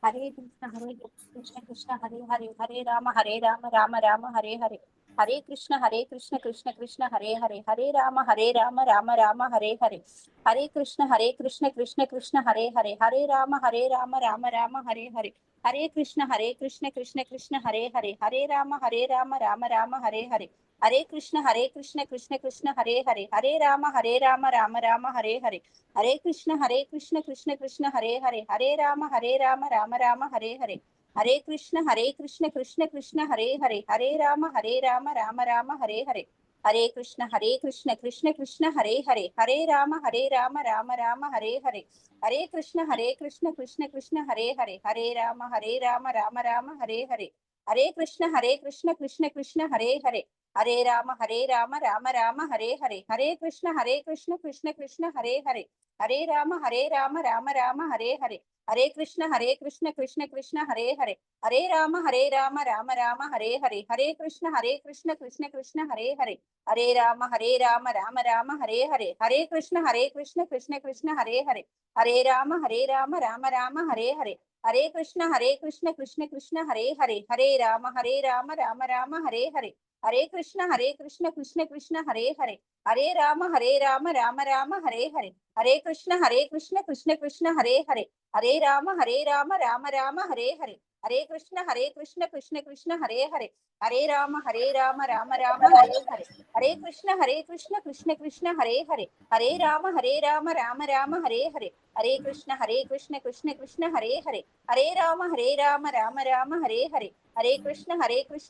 हरे कृष्ण कृष्ण हरे हरे, हरे राम राम राम हरे हरे, हरे कृष्ण कृष्ण कृष्ण हरे हरे, हरे राम राम राम हरे हरे, हरे कृष्ण कृष्ण कृष्ण हरे हरे, हरे राम राम राम हरे हरे, हरे कृष्ण कृष्ण कृष्ण हरे हरे, हरे राम राम राम हरे हरे, हरे कृष्ण कृष्ण कृष्ण हरे हरे, हरे राम राम राम हरे हरे, हरे कृष्ण कृष्ण कृष्ण हरे हरे, हरे राम राम राम हरे हरे, हरे कृष्ण कृष्ण कृष्ण हरे हरे, हरे राम राम राम हरे हरे, हरे कृष्ण कृष्ण कृष्ण हरे हरे, हरे राम राम राम हरे हरे, हरे कृष्ण कृष्ण कृष्ण हरे हरे, हरे राम राम राम हरे हरे, हरे कृष्ण कृष्ण कृष्ण हरे हरे, हरे राम राम राम हरे हरे, हरे कृष्ण कृष्ण कृष्ण हरे हरे, हरे राम राम हरे हरे, हरे कृष्ण कृष्ण कृष्ण हरे हरे, हरे राम राम राम हरे हरे, हरे कृष्ण कृष्ण कृष्ण हरे हरे, हरे राम राम राम हरे हरे, हरे कृष्ण कृष्ण कृष्ण हरे हरे, हरे राम राम राम हरे हरे, हरे कृष्ण कृष्ण कृष्ण हरे हरे, हरे राम राम राम हरे हरे, हरे कृष्ण कृष्ण कृष्ण हरे हरे, हरे राम राम राम हरे हरे, हरे कृष्ण कृष्ण कृष्ण हरे हरे, हरे राम राम राम हरे हरे, हरे कृष्ण कृष्ण कृष्ण हरे हरे, हरे राम राम राम हरे हरे, हरे कृष्ण कृष्ण कृष्ण हरे हरे, हरे राम राम राम हरे हरे, हरे कृष्ण कृष्ण कृष्ण हरे हरे, हरे राम राम राम हरे हरे, हरे कृष्ण कृष्ण कृष्ण हरे हरे, हरे राम राम राम हरे हरे, हरे कृष्ण कृष्ण कृष्ण हरे हरे, हरे राम राम राम हरे हरे, हरे कृष्ण कृष्ण कृष्ण हरे हरे, हरे राम राम राम हरे हरे, हरे कृष्ण कृष्ण कृष्ण हरे हरे, हरे राम राम राम हरे हरे, हरे कृष्ण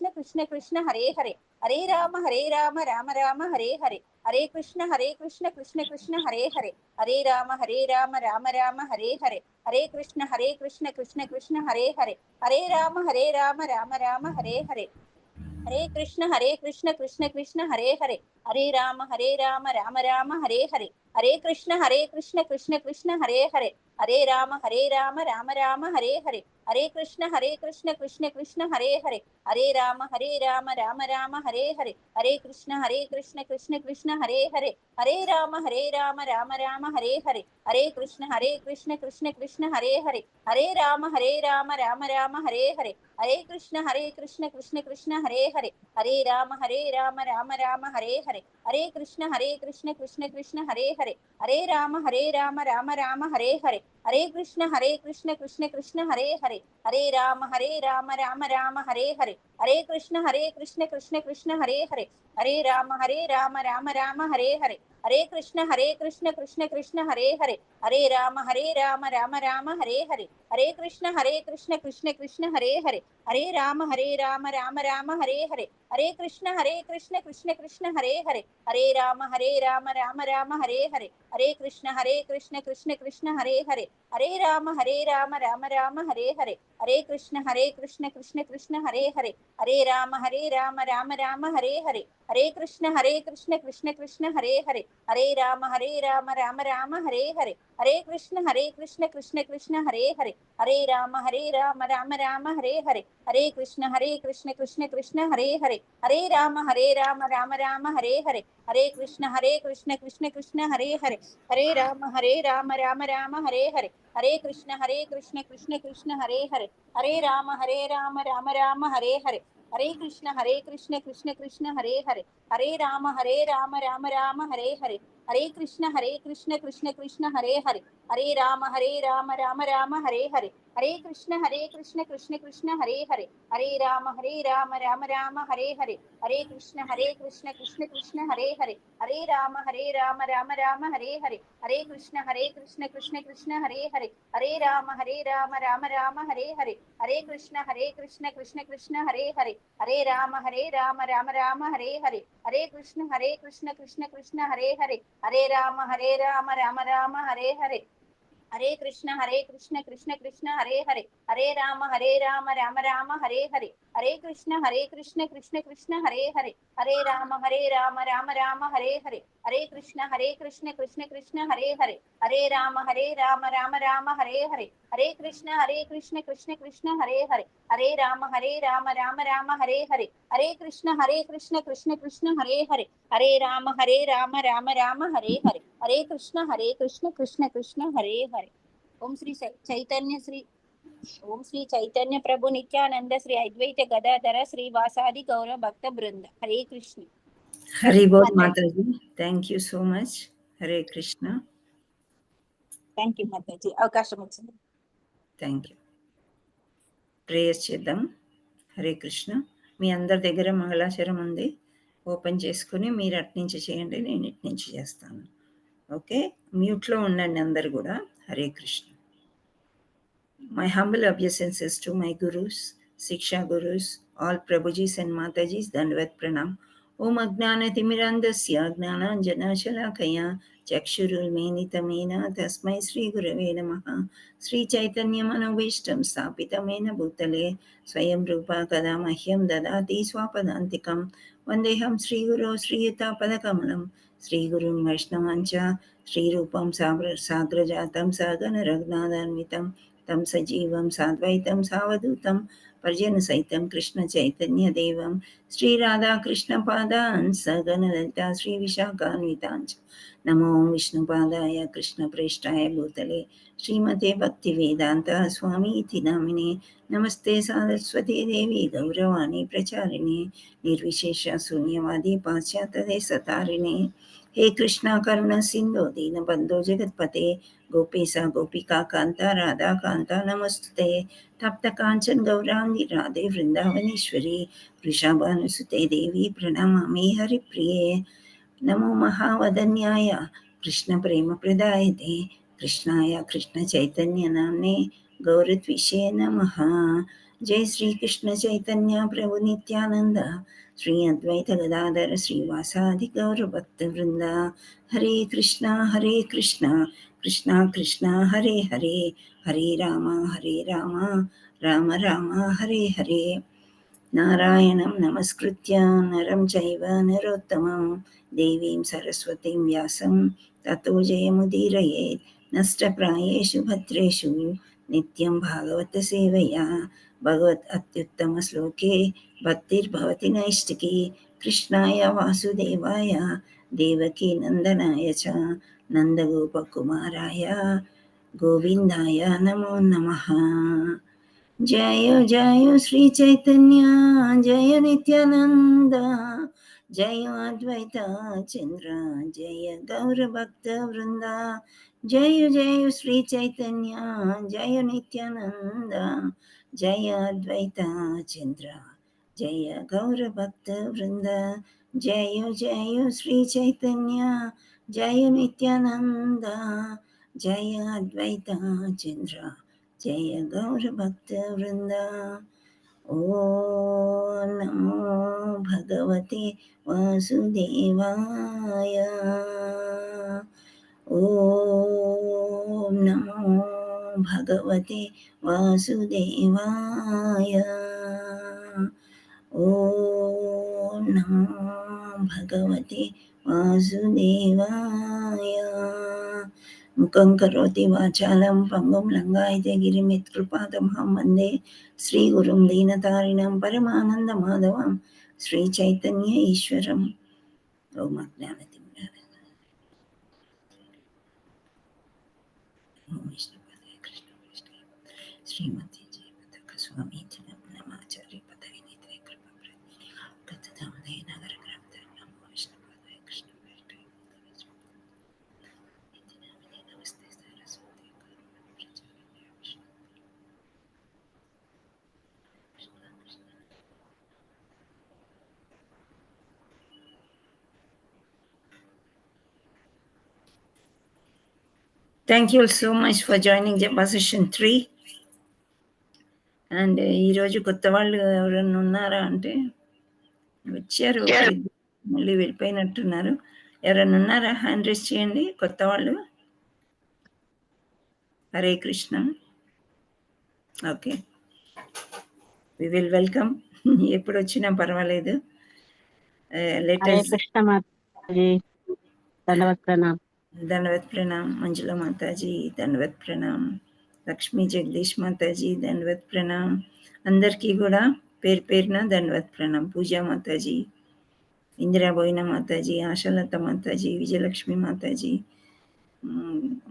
कृष्ण कृष्ण हरे हरे, हरे राम राम राम हरे हरे, हरे कृष्ण कृष्ण कृष्ण हरे हरे, हरे राम राम राम हरे हरे, हरे कृष्ण कृष्ण कृष्ण हरे हरे, हरे राम राम राम हरे हरे, हरे कृष्ण कृष्ण कृष्ण हरे हरे, हरे राम राम राम हरे हरे, हरे कृष्ण कृष्ण कृष्ण हरे हरे, हरे राम राम राम हरे हरे, हरे कृष्ण कृष्ण कृष्ण हरे हरे, हरे राम राम राम हरे हरे, हरे कृष्ण कृष्ण कृष्ण हरे हरे, हरे राम राम राम हरे हरे, हरे कृष्ण कृष्ण कृष्ण हरे हरे, हरे राम राम हरे हरे, हरे कृष्ण कृष्ण कृष्ण हरे हरे, हरे राम राम हरे हरे, हरे कृष्ण कृष्ण कृष्ण हरे हरे, हरे राम राम हरे हरे, हरे कृष्ण कृष्ण कृष्ण हरे हरे, हरे राम राम राम हरे हरे, हरे कृष्ण कृष्ण कृष्ण हरे हरे, हरे राम राम राम हरे हरे, हरे कृष्ण कृष्ण कृष्ण हरे हरे, हरे राम राम राम हरे हरे, हरे कृष्ण कृष्ण कृष्ण हरे हरे, हरे राम राम राम हरे हरे, हरे कृष्ण कृष्ण कृष्ण हरे हरे, हरे राम राम राम हरे हरे, हरे कृष्ण कृष्ण कृष्ण हरे हरे, हरे राम राम राम हरे हरे, हरे कृष्ण कृष्ण कृष्ण हरे हरे, हरे राम राम राम हरे हरे, हरे कृष्ण कृष्ण कृष्ण हरे हरे, हरे राम राम राम हरे हरे, हरे कृष्ण कृष्ण कृष्ण हरे हरे, हरे राम राम राम हरे हरे, हरे कृष्ण कृष्ण कृष्ण हरे हरे, हरे राम राम राम हरे हरे, हरे कृष्ण कृष्ण कृष्ण हरे हरे, हरे राम राम राम हरे हरे, हरे कृष्ण कृष्ण कृष्ण हरे हरे, हरे राम राम राम हरे हरे, हरे कृष्ण कृष्ण कृष्ण हरे हरे, हरे राम राम राम हरे हरे, हरे कृष्ण कृष्ण कृष्ण हरे हरे, हरे राम राम राम हरे हरे, हरे कृष्ण कृष्ण कृष्ण हरे हरे, हरे राम राम राम हरे हरे, हरे कृष्ण कृष्ण कृष्ण हरे हरे, हरे राम राम राम हरे हरे, हरे कृष्ण कृष्ण कृष्ण हरे हरे, हरे राम राम राम हरे हरे, हरे कृष्ण कृष्ण कृष्ण हरे हरे, हरे राम राम राम हरे हरे, हरे कृष्ण कृष्ण कृष्ण हरे हरे, हरे राम राम हरे हरे, हरे कृष्ण कृष्ण कृष्ण हरे हरे, हरे राम राम राम हरे हरे, हरे कृष्ण कृष्ण कृष्ण हरे हरे, ओम श्री चैतन्य श्री ఓం శ్రీ చైతన్య ప్రభు నిత్యానంద శ్రీ అద్వైత గదాధర శ్రీ వాసాది గౌర భక్త బృంద. హరే కృష్ణ. హరి బోల్ మాతాజీ. Thank you so much. Hare Krishna. Thank you మాతాజీ, అవకాశం వచ్చింది. Thank you. ప్రేయర్ చేద్దాం. హరే కృష్ణ. మీ అందరి దగ్గర మంగళాచరం ఉంది, ఓపెన్ చేసుకుని మీరు అట్నుంచి చేయండి, నేను ఇట్నుంచి చేస్తాను. ఓకే, మ్యూట్లో ఉండండి అందరు కూడా. Hare Krishna. My humble obeisances to my gurus, Siksha gurus, all Prabhujis and Matajis, Dandvat Pranam. Om Ajnanatimmirandasya Jnananjanashalakaya Chakshurulmenitamena Tasmai Sri Gurave Namaha. Sri Chaitanya Manavishtam Stapitamena Bhutale Swayam Rupa Kada Mahyam Dadati Swapadantikam Vandeham Sri Guru Sri Yuta Padakamalam Sri Gurun Vaishnavancha Sri Rupam Sagrajatam Sagana Raghunathanvitam तं सजीवं साद्वैतं सावधूतं पर्जनसहितं कृष्णचैतन्यदेवं श्रीराधाकृष्णपादान् सगणललिता श्रीविशाखान्विताञ्च नमो विष्णुपादाय कृष्णप्रेष्ठाय भूतले श्रीमते भक्तिवेदान्त स्वामीति नामिने नमस्ते सारस्वती देवी गौरवाणी प्रचारिणे निर्विशेष शून्यवादी पाश्चात्यदेशतारिणे हे कृष्णा करुणा सिन्धो दीनबन्धो जगत्पते गोपेशा गोपिका कान्ता राधा कान्ता नमस्तुते तप्त काञ्चन गौरांगी राधे वृन्दावनेश्वरी वृषभानुसुते देवी प्रणमामि हरिप्रिये नमो महावदन्याय कृष्णप्रेमप्रदायते कृष्णाय कृष्णचैतन्यनाम्ने गौरत्विषे नमः। जय श्री कृष्ण चैतन्य प्रभु नित्यानंद श्री अद्वैत गदाधर श्रीवासादि गौरभक्तवृंद। हरे कृष्णा कृष्णा कृष्णा हरे हरे, हरे राम राम राम हरे हरे। नारायणं नमस्कृत्य नरं चैव नरोत्तमं देवीं सरस्वतीं व्यासं ततो जयमुदीरयेत्। नष्टप्रायेषु भद्रेषु नित्यं भागवतसेवया भगवत् अत्युत्तमश्लोके भक्तिर्भवति नैष्टिकी। कृष्णाय वासुदेवाय देवकी नन्दनाय च नन्दगोपकुमाराय गोविन्दाय नमो नमः। जय जय श्री चैतन्य जय नित्यानंद जय अद्वैत चंद्र जय गौर भक्त वृंदा। जय जय श्री चैतन्य जय नित्यानंद जय अद्वैत चंद्र जय गौर भक्त वृंदा। जय जय श्री चैतन्य जय नित्यानंद जय अद्वैत चंद्र जय गौर भक्त वृंदा। ओम नमो भगवते वासुदेवाय। ओम नमो भगवते वासुदेवाय। ओम नमो भगवते वासुदेवाय। मुखं करोति वाचालं पङ्गुं लङ्घयते गिरिं यत्कृपातमहं वन्दे श्रीगुरुं दीनतारिणं परमानन्दमाधवं श्रीचैतन्य ईश्वरम्। ॐ अज्ञानतिमिरान्धस्य विष्णुपदे कृष्णप्रेष्ठाय श्रीमते जयपताकस्वामीति नमाचार्य पदये नित्य कृपाप्रदाय गतधामदे नगरग्रामदे नमो विष्णुपदे कृष्णप्रेष्ठाय नमस्ते Saraswati Thank you all so much for joining Japa Session 3. And ఈరోజు కొత్త వాళ్ళు ఎవరన్నా ఉన్నారా అంటే వచ్చారు, మళ్ళీ వెళ్ళిపోయినట్టున్నారు. ఎవరన్నా ఉన్నారా? హ్యాండ్ రైజ్ చేయండి కొత్త వాళ్ళు. Hare Krishna. Okay, we will welcome. ఎప్పుడు వచ్చినా పర్వాలేదు. దండవత్ ప్రణామ్ మంజుల మాతాజీ, దండవత్ ప్రణామ్ లక్ష్మీ జగదీష్ మాతాజీ, దండవత్ ప్రణామ్. అందరికీ కూడా పేరు పేరున దండవత్ ప్రణామ్. పూజా మాతాజీ, ఇందిరా బోయిన మాతాజీ, ఆశాలత మాతాజీ, విజయలక్ష్మి మాతాజీ,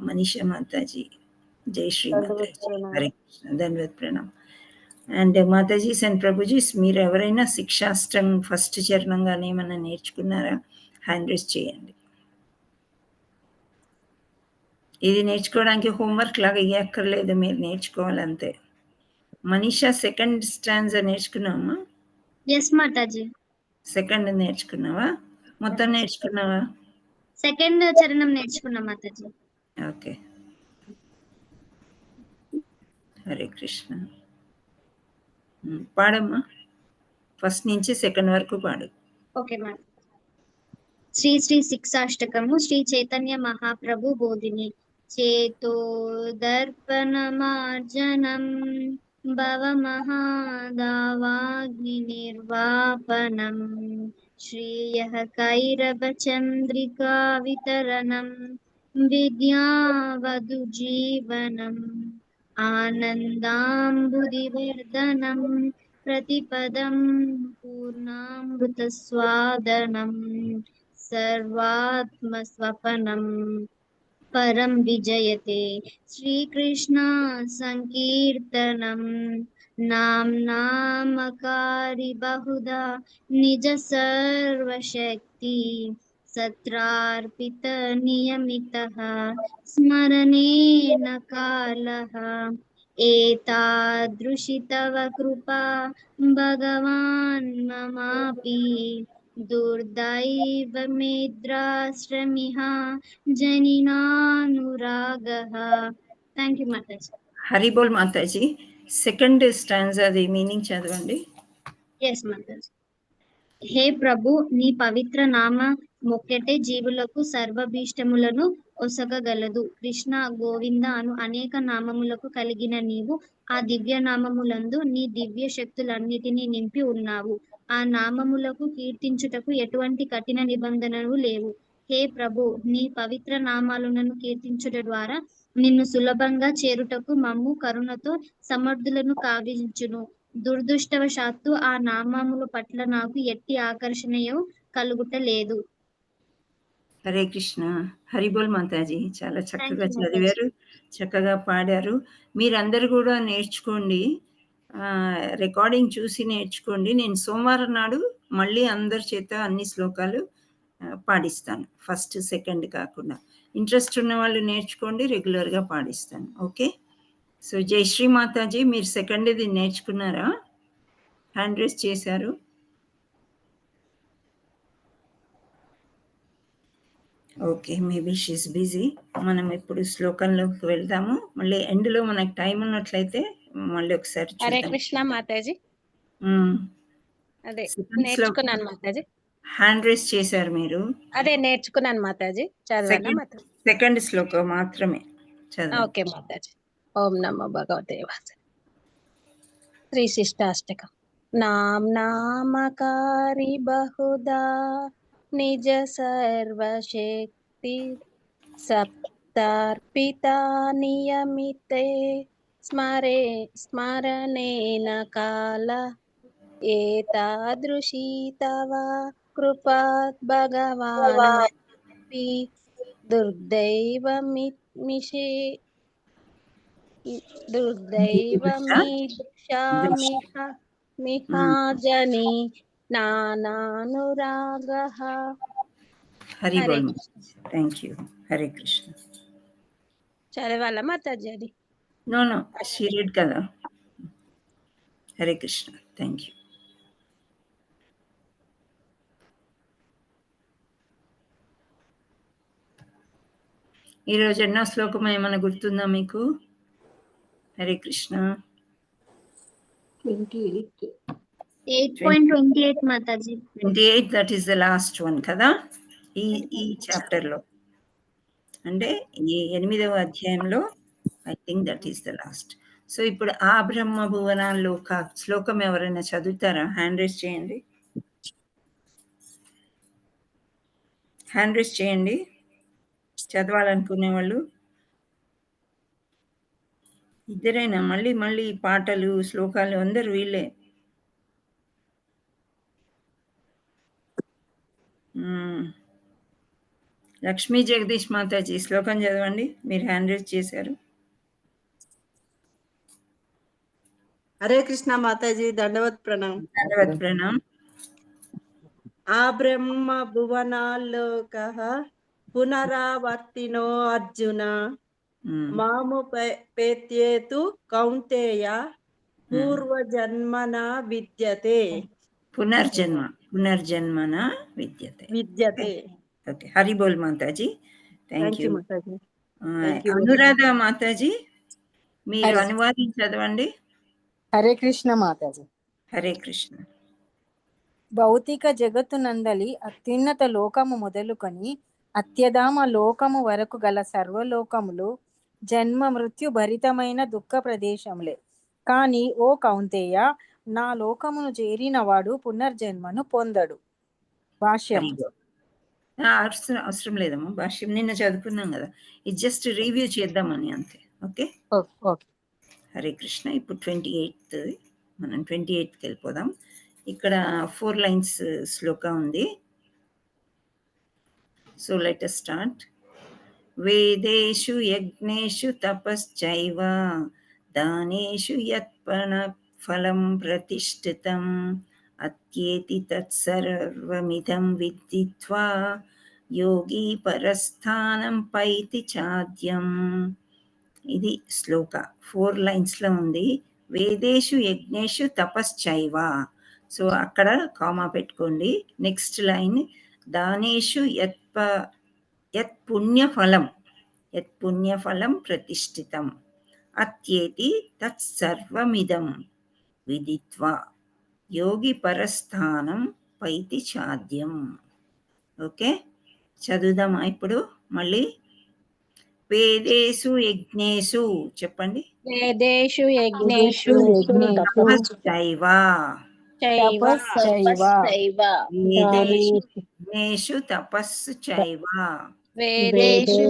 మనీషా మాతాజీ, జై శ్రీ దండవత్ మాతాజీ. ప్రణామం. హరే కృష్ణ. ధన్యవాద్ ప్రణామ్. అండ్ మాతాజీస్ అండ్ ప్రభుజీస్, మీరు ఎవరైనా శిక్షాష్టం ఫస్ట్ చరణం కానీ ఏమైనా నేర్చుకున్నారా? హ్యాండ్ రైజ్ చేయండి. ఇది నేర్చుకోవడానికి హోంవర్క్ లాగా ఇవ్వక్కర్లేదు, మీరు నేర్చుకోవాలంతే. మనీషా సెకండ్ స్టాండ్స్ నేర్చుకున్నావా? ఎస్ మాతాజీ. సెకండ్ నేర్చుకున్నావా? మొత్తం నేర్చుకున్నావా? సెకండ్ చరణం నేర్చుకున్నా మాతాజీ. ఓకే, హరే కృష్ణ. పాడమ్మా, ఫస్ట్ నుంచి సెకండ్ వరకు పాడు. Okay madam. శ్రీ శ్రీ శిక్షాష్టకము శ్రీ చైతన్య మహాప్రభు బోధిని. చేతో దర్పణమార్జనం భవమహాదావాగ్ని నిర్వాపనం శ్రేయః కైరవ చంద్రికా వితరణం విద్యావధు జీవనం ఆనందాంబుదివర్ధనం ప్రతిపదం పూర్ణామృత స్వాదనం సర్వాత్మస్వపనం పరం విజయతే శ్రీకృష్ణ సంకీర్తనం నామ్నామకారి బహుదా నిజ సర్వశక్తి సత్రార్పిత నియమితః స్మరణేన కాలః ఏతాదృశి తవ కృపా భగవాన్ మమాపి దుర్దైవమేద్రాశ్రమిహ జనినానురాగః. థ్యాంక్ యూ మాతాజీ. హరి బోల్ మాతాజీ. సెకండ్ స్టాండ్స్ అది మీనింగ్ చదవండి. ఎస్ మాతాజీ. హే ప్రభు, నీ పవిత్ర నామ మొక్కటే జీవులకు సర్వభీష్టములను ఒసగగలదు. కృష్ణ, గోవింద అను అనేక నామములకు కలిగిన నీవు ఆ దివ్య నామములందు నీ దివ్య శక్తులన్నిటినీ నింపి ఉన్నావు. ఆ నామములకు కీర్తించుటకు ఎటువంటి కఠిన నిబంధనలు లేవు. హే ప్రభు, నీ పవిత్ర నామాలను కీర్తించుట ద్వారా నిన్ను సులభంగా చేరుటకు మమ్ము కరుణతో సమర్థులను కావించును. దురదృష్టవశాత్తు ఆ నామముల పట్ల నాకు ఎట్టి ఆకర్షణయో కలుగుట లేదు. హరే కృష్ణ. హరి బోల్ మాతాజీ. చాలా చక్కగా Thank you, చదివారు, చక్కగా పాడారు. మీరందరూ కూడా నేర్చుకోండి, రికార్డింగ్ చూసి నేర్చుకోండి. నేను సోమవారం నాడు మళ్ళీ అందరి చేత అన్ని శ్లోకాలు పాడిస్తాను, ఫస్ట్ సెకండ్ కాకుండా. ఇంట్రెస్ట్ ఉన్న వాళ్ళు నేర్చుకోండి, రెగ్యులర్గా పాడిస్తాను. ఓకే. సో జై శ్రీ మాతాజీ, మీరు సెకండ్ ఇది నేర్చుకున్నారా? హ్యాండ్ రైజ్ చేశారు. Okay, maybe she's busy. మనం ఇప్పుడు శ్లోకంలోకి వెళ్దాము. మళ్ళీ ఎండ్లో మనకు టైం ఉన్నట్లయితే మళ్ళీ ఒకసారి హరే చూద్దాం. కృష్ణ మాతాజీ. అదే సెకండ్ శ్లోకం నేర్చుకున్నాను మాతాజీ. హ్యాండ్ రైజ్ చేశారు మీరు. అదే నేర్చుకున్నాను మాతాజీ. చదవాలా మాతాజీ? సెకండ్ శ్లోకం మాత్రమే చదవండి. ఓకే మాతాజీ. ఓం నమో భగవతే వాసుదేవాయ. శ్రీ శిష్టాష్టకం. నామకారి బహుదా నిజ సర్వశక్తి సప్తార్పితా నియమితే స్మరణేన కాల ఏతాదృశీ తవ కృపాత్ భగవానమపి దుర్దైవమిషామిహ నానానురాగః. హరి హరే బోల్. కృష్ణ. Thank you. హరే కృష్ణ. చదవాలా మాతాజీ? అది నో షీ రీడ్ కదా. హరే కృష్ణ. Thank you. ఈరోజు ఎన్నో శ్లోకం ఏమైనా గుర్తుందా మీకు? హరే కృష్ణ. 8.28 మాతాజీ. 28, that is the last one కదా ఈ చాప్టర్లో. అంటే ఈ 8వ అధ్యాయంలో I think that is the last. So ఇప్పుడు ఆ బ్రహ్మ భువనాల్లో ఒక శ్లోకం ఎవరైనా చదువుతారా? హ్యాండ్ రైజ్ చేయండి. హ్యాండ్ రైజ్ చేయండి చదవాలనుకునే వాళ్ళు. ఇద్దరైనా? మళ్ళీ మళ్ళీ పాటలు శ్లోకాలు అందరూ వీళ్ళే. లక్ష్మీ జగదీష్ మాతాజీ శ్లోకం చదవండి, మీరు హ్యాండ్ రైజ్ చేశారు. हरे कृष्णा माताजी, दंडवत प्रणाम। ధన్యవాద ప్రణాం. आ ब्रह्म भुवनालोकः पुनरावर्तिनो अर्जुन मामुपेत्येतु कौन्तेय पूर्वजन्मना विद्यते పునర్జన్మన విద్యతే. ఓకే, హరి బోల్ మాతాజీ. థ్యాంక్ యూ माताजी। అనురాధ మాతాజీ, మీరు అనువాదం చదవండి. హరే కృష్ణ మాతాజీ. హరే కృష్ణ. భౌతిక జగత్తునందలి అత్యున్నత లోకము మొదలుకొని అత్యధామ లోకము వరకు గల సర్వలోకములు జన్మ మృత్యు భరితమైన దుఃఖ ప్రదేశములే. కానీ ఓ కౌంతేయ, నా లోకమును చేరినవాడు పునర్జన్మను పొందడు. భాష్యం. అవసరం లేదమ్మా భాష్యం, నిన్న చదువుకున్నాం కదా, ఇది జస్ట్ రివ్యూ చేద్దామని అంతే. Okay okay. హరే కృష్ణ. ఇప్పుడు 28th, మనం 28కి వెళ్ళిపోదాం. ఇక్కడ 4 lines శ్లోక ఉంది. So let us start. వేదేషు యజ్ఞేషు తపశ్చైవ దానేషు యత్పణ ఫలం ప్రతిష్ఠితం అత్యేతి తత్సర్వమిదం విదిత్వా యోగి పరస్థానం పైతి చాద్యం. ఇది శ్లోక 4 lines ఉంది. వేదేషు యజ్ఞేషు తపశ్చైవ, సో అక్కడ కామా పెట్టుకోండి. నెక్స్ట్ లైన్ దానేషు యత్ పుణ్యఫలం ప్రతిష్ఠితం అత్యేతి తత్సర్వమిదం విదిత్వా యోగి పరస్థానం పైతి చాద్యం. ఓకే, చదువుదామా ఇప్పుడు మళ్ళీ. వేదేషు యజ్ఞేషు చెప్పండి. వేదేషు యజ్ఞేషు తపశ్చైవ యజ్ఞేషు తపస్సు చైవ వేదేషు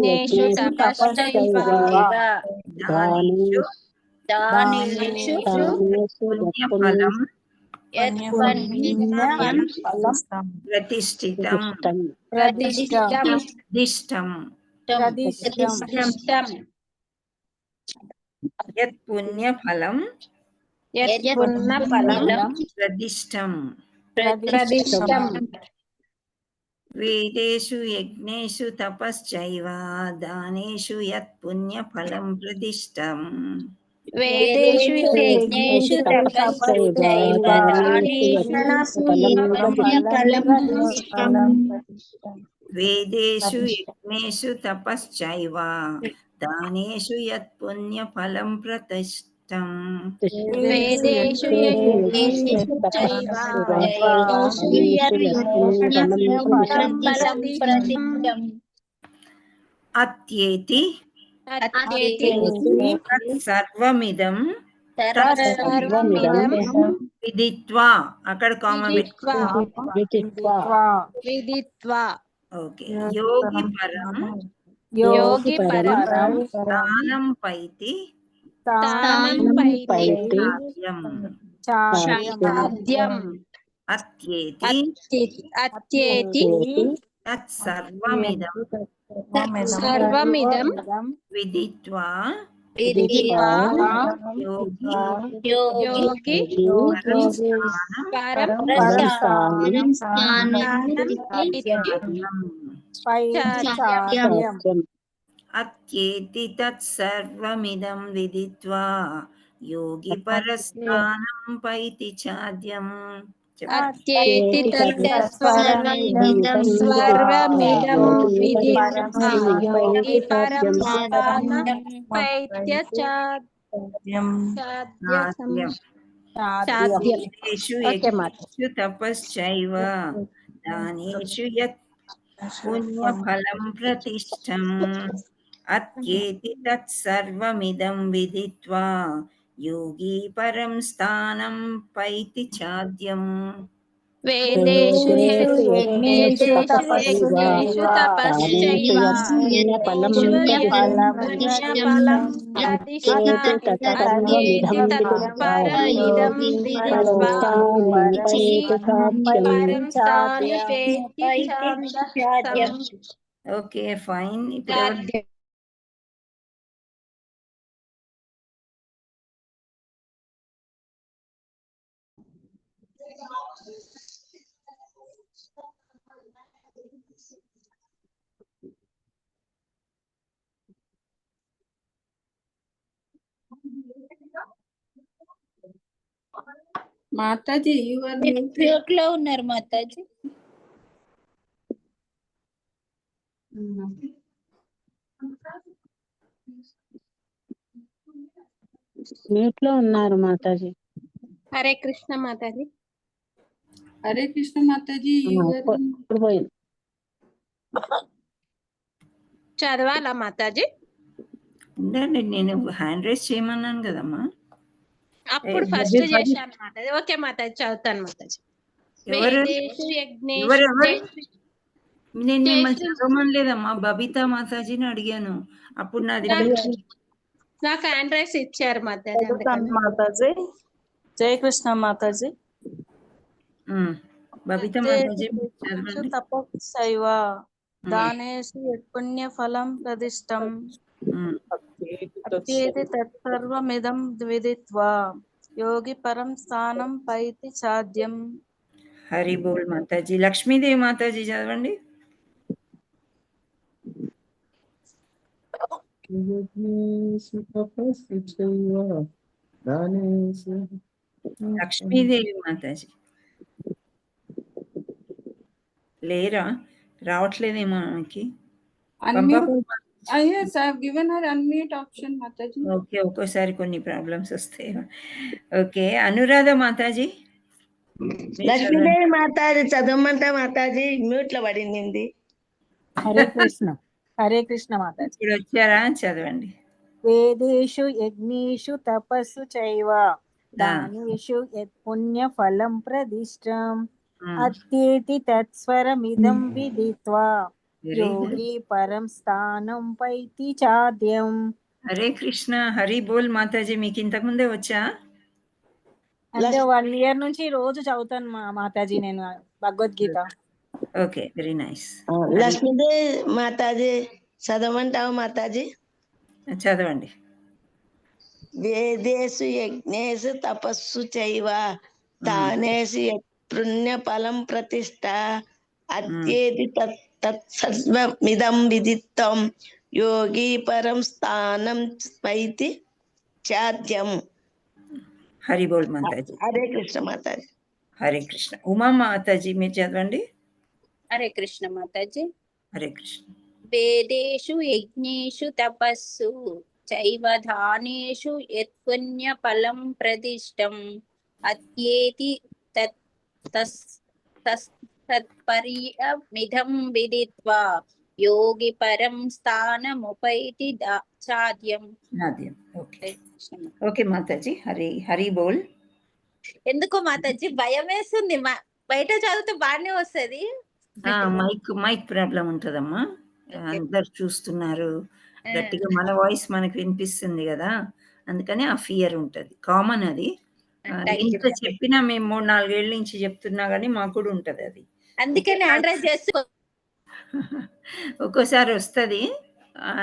యజ్ఞేషు తపశ్చైవ దానేషు పుణ్యఫలం ప్రతిష్ఠితం యత్ పుణ్యఫలం ప్రదిష్టం. వేదేషు యజ్ఞేషు తపశ్చైవ దానేషు యత్ పుణ్యఫలం ప్రదిష్టం. వేదేషు యజ్ఞేషు తపశ్చైవ వేదేషు యజ్ఞేషు తపశ్చైవ దానేషు యత్ పుణ్యఫలం ప్రతిష్టం. వేదేషు యజ్ఞేషు అత్యేతి సర్వమిదం విదిత్వా, అక్కడ కామా విదిత్వా. ఓకే, యోగి పరం స్థానం పైతి చాద్యం. అత్యేతి తత్సర్వమిదం విదిత్వా యోగి పరం అత్యేతి తత్సర్వమిదం విదిత్వా యోగి పరస్థానం పైతి చాద్యం. అత్యేతి తత్సర్వమిదం విదిత్వా యోగి పరం స్థానం పైతి చాద్యం. వేదేషు యజ్ఞేషు తపశ్చైవ దానేషు యత్ పుణ్యఫలం ప్రతిష్టం అత్యేతి తత్సర్వమిదం విదిత్వా యోగి పరం స్థానం పైతి చాద్యం. వేదేషు యజ్ఞేషు తపశ్చైవ పుణ్యఫలం ప్రతిష్ఠితం తత్పరమిదం విదిత్వా పరం స్థానం చాద్యం. Okay fine. ఇప్పుడు మాతాజీ you are muted. మ్యూట్ లో ఉన్నారు మాతాజీ. మ్యూట్ లో ఉన్నారు మాతాజీ. హరే కృష్ణ మాతాజీ. హరే కృష్ణ మాతాజీ you are ఇప్పుడు పోయింది. చదవాలా మాతాజీ? ఉండండి, నేను హ్యాండ్ రైజ్ చేయమన్నాను కదమ్మా. అప్పుడు ఫస్ట్ చేశాను మాతాజీ. ఓకే మాతాజీ, చదువుతాను మాతాజీ. ఎవరు వేదేషు యజ్ఞేషు ఎవరెవరు నేను మిమ్మల్ని జై- చదవమనలేదమ్మా, బబితా మాతాజీని అడిగాను. అప్పుడు నాది నాకు హ్యాండ్ రైస్ ఇచ్చారు మాతాజీ. అందుకని మాతాజీ. జై కృష్ణ మాతాజీ. బబితా మాతాజీ చదవండి. తపస్సైవ దానేషు యత్పుణ్య ఫలం ప్రదిష్టం అత్యేతి తత్సర్వమిదం విదిత్వా యోగి పరం స్థానం పైతి సాధ్యం. హరి బోల్ మాతాజీ. లక్ష్మీదేవి మాతాజీ చదవండి. లక్ష్మీదేవి మాతాజీ లేరా? రావట్లేదేమో ఆమెకి. Yes, I have given her unmute option, Mataji. Okay, ఒక్కోసారి కొన్ని ప్రాబ్లమ్స్ వస్తాయి. ఓకే, అనురాధ మాతాజీ. లక్ష్మీదేవి మాతాజీ చదవమంటా మాతాజీ, మ్యూట్ లో పడింది. హరే కృష్ణ. హరే కృష్ణ మాతాజీ. ఇప్పుడు వచ్చారా? చదవండి. వేదేషు యజ్ఞేషు తపస్సు చైవ దానేషు యత్పుణ్య ఫలం ప్రదిష్టం అత్యేతి తత్స్వరమిదం విదిత్వా యోగి పరం స్థానం పైతి చాద్యం. హరే కృష్ణ. హరి బోల్ మాతాజీ. మీకు ఇంతకు ముందే వచ్చా? అంటే 1 year నుంచి రోజు చదువుతాను మాతాజీ నేను Bhagavad Gita. Okay, very nice. Lakshmidevi మాతాజీ చదవమంటావు మాతాజీ? చదవండి. వేదేషు యజ్ఞేషు తపస్సు చైవ దానేషు పుణ్య ఫలం ప్రతిష్ట అత్యేతి తత్సర్వమిదం విదిత్వం యోగి పరం స్థానం పైతి చాద్యం. హరి బోల్ మాతాజీ. హరే కృష్ణ మాతాజీ. హరే కృష్ణ. ఉమా మాతాజీ మీరు చదవండి. హరే కృష్ణ మాతాజీ. హరే కృష్ణ. వేదేషు యజ్ఞేషు తపస్సు చైవ దానేషు యత్పుణ్య ఫలం ప్రదిష్టం అత్యేతి తత్పర్యమిదం విదిత్వా యోగి పరం స్థానముపైతి చాద్యం. ఓకే, ఓకే మాతాజీ. హరి బోల్. ఎందుకో మాతాజీ భయం వేస్తుంది, బయట చదివితే బాగానే వస్తుంది. మైక్ ప్రాబ్లం ఉంటదమ్మా. అందరు చూస్తున్నారు, గట్టిగా మన వాయిస్ మనకు వినిపిస్తుంది కదా, అందుకని ఆ ఫియర్ ఉంటది. కామన్ అది. ఇంత చెప్పినా మేము 3-4 ఏళ్ళ నుంచి చెప్తున్నా గానీ మాకు కూడా ఉంటది అది. అందుకని హ్యాండ్ రైజ్ చేసుకో. ఒక్కోసారి వస్తది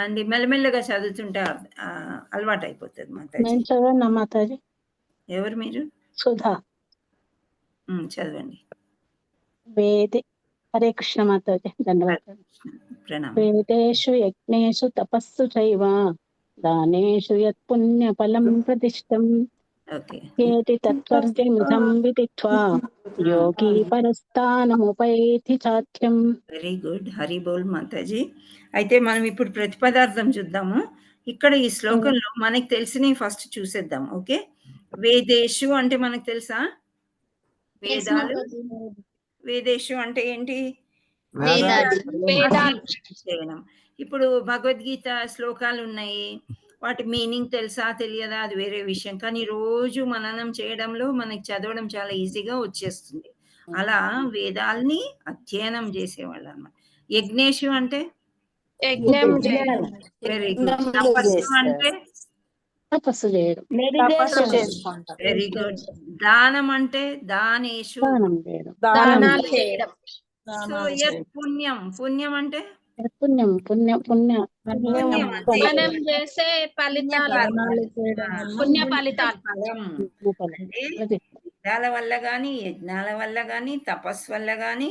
అండ్ మెల్లమెల్లగా చదువుతుంటే అలవాటు అయిపోతుంది మాతాజీ. నేను చదవనా మాతాజీ? ఎవరు మీరు? సుధా. చదవండి. హరే కృష్ణ మాతాజీ. ధన్యవాదాలు. ప్రణామం. వేదేషు యజ్ఞేషు తపస్సు చైవ దానేషు యత్పుణ్య ఫలం ప్రతిష్టం ఏతి తత్పర్యమిదం విదిత్వా యోగి పరస్థానముపైతి చాద్యం. Very good. హరి బోల్ మాతాజీ. అయితే మనం ఇప్పుడు ప్రతిపదార్థం చూద్దాము. ఇక్కడ ఈ శ్లోకంలో మనకి తెలిసినవి ఫస్ట్ చూసేద్దాం. ఓకే, వేదేషు అంటే మనకు తెలుసా? వేదాలు. వేదేషు అంటే ఏంటి? అధ్యయనం. ఇప్పుడు భగవద్గీత శ్లోకాలు ఉన్నాయి, వాటి మీనింగ్ తెలుసా తెలియదా అది వేరే విషయం, కానీ రోజు మననం చేయడంలో మనకి చదవడం చాలా ఈజీగా వచ్చేస్తుంది. అలా వేదాల్ని అధ్యయనం చేసేవాళ్ళు అన్నమాట. యజ్ఞేషు అంటే వెరీ గుడ్. తపస్సు అంటే తపస్సు చేయడం. Very good. దానం అంటే దానేషు దానాలు చేయడం. సో పుణ్యం. పుణ్యం అంటే మనం చేసే ఫలితాలు, పుణ్య ఫలితాలు. వేదాల వల్ల కానీ, యజ్ఞాల వల్ల కానీ, తపస్సు వల్ల కానీ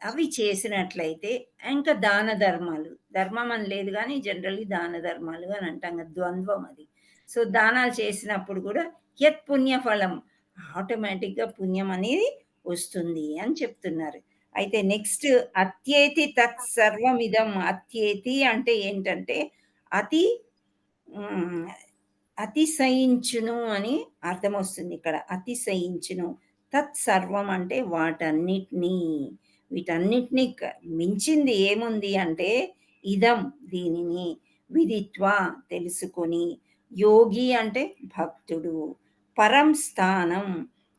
అవి చేసినట్లయితే ఇంకా దాన ధర్మాలు, ధర్మం అని లేదు కానీ జనరల్లీ దాన ధర్మాలు అని అంటాం కదా, ద్వంద్వం అది. సో దానాలు చేసినప్పుడు కూడా యత్ పుణ్యఫలం, ఆటోమేటిక్గా పుణ్యం అనేది వస్తుంది అని చెప్తున్నారు. అయితే నెక్స్ట్ అత్యేతి తత్ సర్వమిదం. అత్యేతి అంటే ఏంటంటే అతి అతిశయించును అని అర్థం వస్తుంది ఇక్కడ. అతిశయించును. తత్ సర్వం అంటే వాటన్నిటినీ, వీటన్నిటినీ మించింది ఏముంది అంటే ఇదం, దీనిని, విదిత్వా తెలుసుకొని, యోగి అంటే భక్తుడు, పరం స్థానం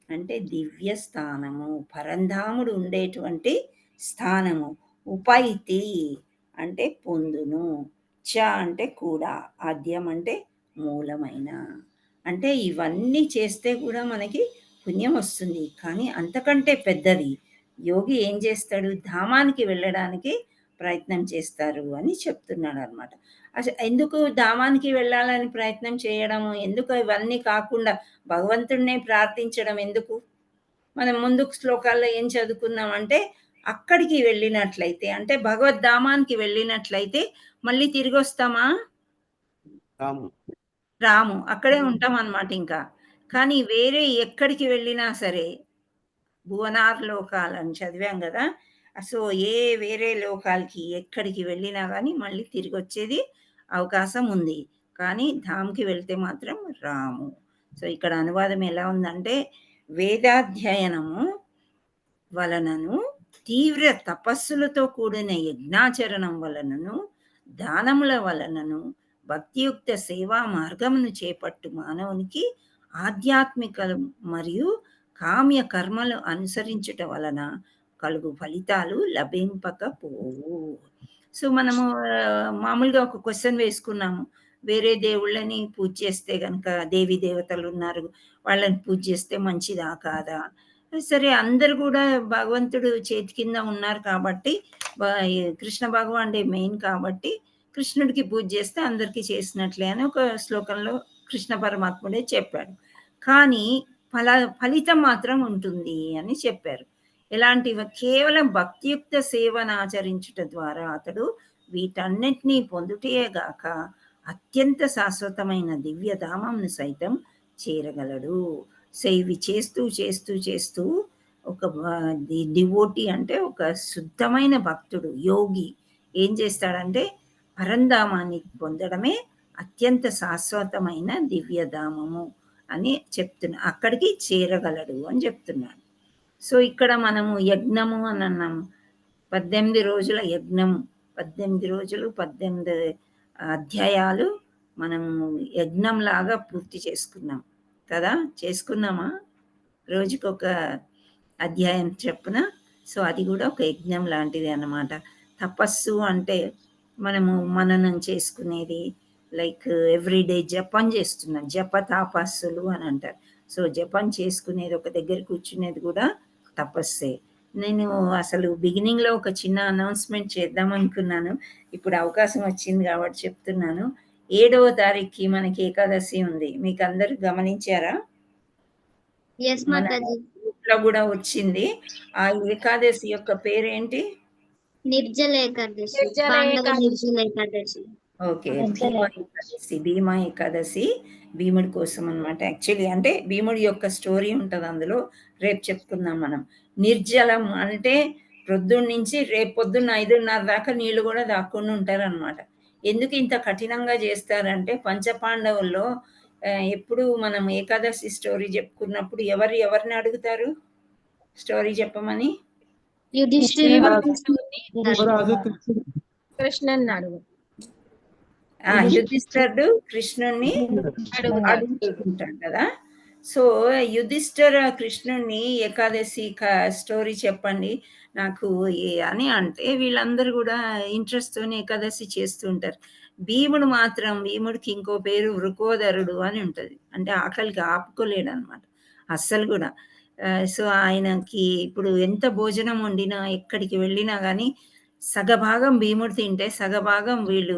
అంటే దివ్య స్థానము, పరంధాముడు ఉండేటువంటి స్థానము, ఉపైతి అంటే పొందును, చ అంటే కూడా, ఆద్యం అంటే మూలమైన. అంటే ఇవన్నీ చేస్తే కూడా మనకి పుణ్యం వస్తుంది. కానీ అంతకంటే పెద్దది యోగి ఏం చేస్తాడు, ధామానికి వెళ్ళడానికి ప్రయత్నం చేస్తారు అని చెప్తున్నాడు అనమాట. అసలు ఎందుకు ధామానికి వెళ్ళాలని ప్రయత్నం చేయడము, ఎందుకు ఇవన్నీ కాకుండా భగవంతుడినే ప్రార్థించడం ఎందుకు? మనం ముందు శ్లోకాల్లో ఏం చదువుకున్నామంటే అక్కడికి వెళ్ళినట్లయితే, అంటే భగవద్ధామానికి వెళ్ళినట్లయితే మళ్ళీ తిరిగి వస్తామా? రాము, అక్కడే ఉంటాం అన్నమాట ఇంకా. కానీ వేరే ఎక్కడికి వెళ్ళినా సరే, భువనార్ లోకాలని చదివాం కదా, సో ఏ వేరే లోకాలకి ఎక్కడికి వెళ్ళినా కానీ మళ్ళీ తిరిగి వచ్చేది అవకాశం ఉంది. కానీ ధామ్కి వెళ్తే మాత్రం రాము. సో ఇక్కడ అనువాదం ఎలా ఉందంటే, వేదాధ్యయనము వలనను, తీవ్ర తపస్సులతో కూడిన యజ్ఞాచరణం వలనను, దానముల వలనను, భక్తియుక్త సేవా మార్గమును చేపట్టు మానవునికి ఆధ్యాత్మిక మరియు కామ్య కర్మలు అనుసరించుట వలన కలుగు ఫలితాలు లభింపకపోవు. సో మనము మామూలుగా ఒక క్వశ్చన్ వేసుకున్నాము, వేరే దేవుళ్ళని పూజ చేస్తే కనుక, దేవీ దేవతలు ఉన్నారు వాళ్ళని పూజ చేస్తే మంచిదా కాదా? సరే, అందరు కూడా భగవంతుడు చేతి కింద ఉన్నారు కాబట్టి, కృష్ణ భగవానుడే మెయిన్ కాబట్టి కృష్ణుడికి పూజ చేస్తే అందరికీ చేసినట్లే అని ఒక శ్లోకంలో కృష్ణ పరమాత్ముడే చెప్పాడు. కానీ ఫలితం మాత్రం ఉంటుంది అని చెప్పారు. ఎలాంటివి? కేవలం భక్తియుక్త సేవను ఆచరించుట ద్వారా అతడు వీటన్నిటినీ పొందుటేగాక అత్యంత శాశ్వతమైన దివ్యధామంను సైతం చేరగలడు. సో ఇవి చేస్తూ చేస్తూ చేస్తూ ఒక డివోటీ అంటే ఒక శుద్ధమైన భక్తుడు, యోగి ఏం చేస్తాడంటే పరంధామాన్ని పొందడమే అత్యంత శాశ్వతమైన దివ్యధామము అని చెప్తున్నా, అక్కడికి చేరగలడు అని చెప్తున్నాడు. సో ఇక్కడ మనము యజ్ఞము అని అన్నాము, 18 రోజుల యజ్ఞము, 18 రోజులు 18 అధ్యాయాలు మనము యజ్ఞం లాగా పూర్తి చేసుకున్నాం కదా, చేసుకున్నామా? రోజుకొక అధ్యాయం చెప్పున. సో అది కూడా ఒక యజ్ఞం లాంటిది అన్నమాట. తపస్సు అంటే మనము మననం చేసుకునేది, లైక్ ఎవ్రీడే జపం చేస్తున్నాం, జప తాపస్సులు అని అంటారు. సో జపం చేసుకునేది, ఒక దగ్గర కూర్చునేది కూడా తపస్సే. నేను అసలు బిగినింగ్లో ఒక చిన్న అనౌన్స్మెంట్ చేద్దాం అనుకున్నాను, ఇప్పుడు అవకాశం వచ్చింది కాబట్టి చెప్తున్నాను. 7వ తారీఖుకి మనకి ఏకాదశి ఉంది, మీకు అందరు గమనించారా? మన గ్రూప్లో కూడా వచ్చింది. ఆ ఏకాదశి యొక్క పేరేంటి? నిర్జల ఏకాదశి, పాండవ నిర్జల ఏకాదశి. ఓకే, భీమ ఏకాదశి. భీమా ఏకాదశి భీముడి కోసం అనమాట. యాక్చువల్లీ అంటే భీముడి యొక్క స్టోరీ ఉంటుంది అందులో, రేపు చెప్పుకుందాం మనం. నిర్జలం అంటే ప్రొద్దున్న నుంచి రేపు పొద్దున్న 5:30 దాకా నీళ్లు కూడా దాక్కుండా ఉంటారు అనమాట. ఎందుకు ఇంత కఠినంగా చేస్తారంటే, పంచపాండవుల్లో ఎప్పుడు మనం ఏకాదశి స్టోరీ చెప్పుకున్నప్పుడు ఎవరిని అడుగుతారు స్టోరీ చెప్పమని? కృష్ణుని అడుగు. యుధిష్ఠిరుడు కృష్ణుణ్ణి అడుగుతుంటాడు కదా. సో యుధిష్ఠిర కృష్ణుణ్ణి ఏకాదశి స్టోరీ చెప్పండి నాకు అని అంటే, వీళ్ళందరూ కూడా ఇంట్రెస్ట్తోనే ఏకాదశి చేస్తూ ఉంటారు. భీముడు మాత్రం, భీముడికి ఇంకో పేరు వృకోదరుడు అని ఉంటుంది, అంటే ఆకలికి ఆపుకోలేడు అనమాట అస్సలు కూడా. సో ఆయనకి ఇప్పుడు ఎంత భోజనం వండినా, ఎక్కడికి వెళ్ళినా కానీ సగభాగం భీముడు తింటే సగభాగం వీళ్ళు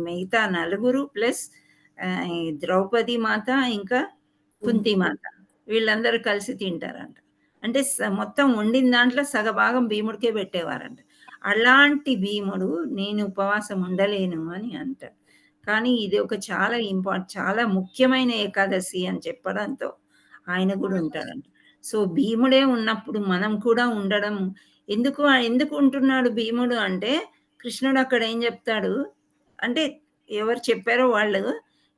మిగతా 4 ప్లస్ ద్రౌపది మాత ఇంకా కుంతి మాత వీళ్ళందరూ కలిసి తింటారంట. అంటే మొత్తం వండిన దాంట్లో సగభాగం భీముడికే పెట్టేవారంట. అలాంటి భీముడు నేను ఉపవాసం ఉండలేను అని అంటాడు. కానీ ఇది ఒక చాలా చాలా ముఖ్యమైన ఏకాదశి అని చెప్పడంతో ఆయన కూడా ఉంటాడంట. సో భీముడే ఉన్నప్పుడు మనం కూడా ఉండడం ఎందుకు ఉంటున్నాడు భీముడు అంటే, కృష్ణుడు అక్కడ ఏం చెప్తాడు అంటే, ఎవరు చెప్పారో వాళ్ళు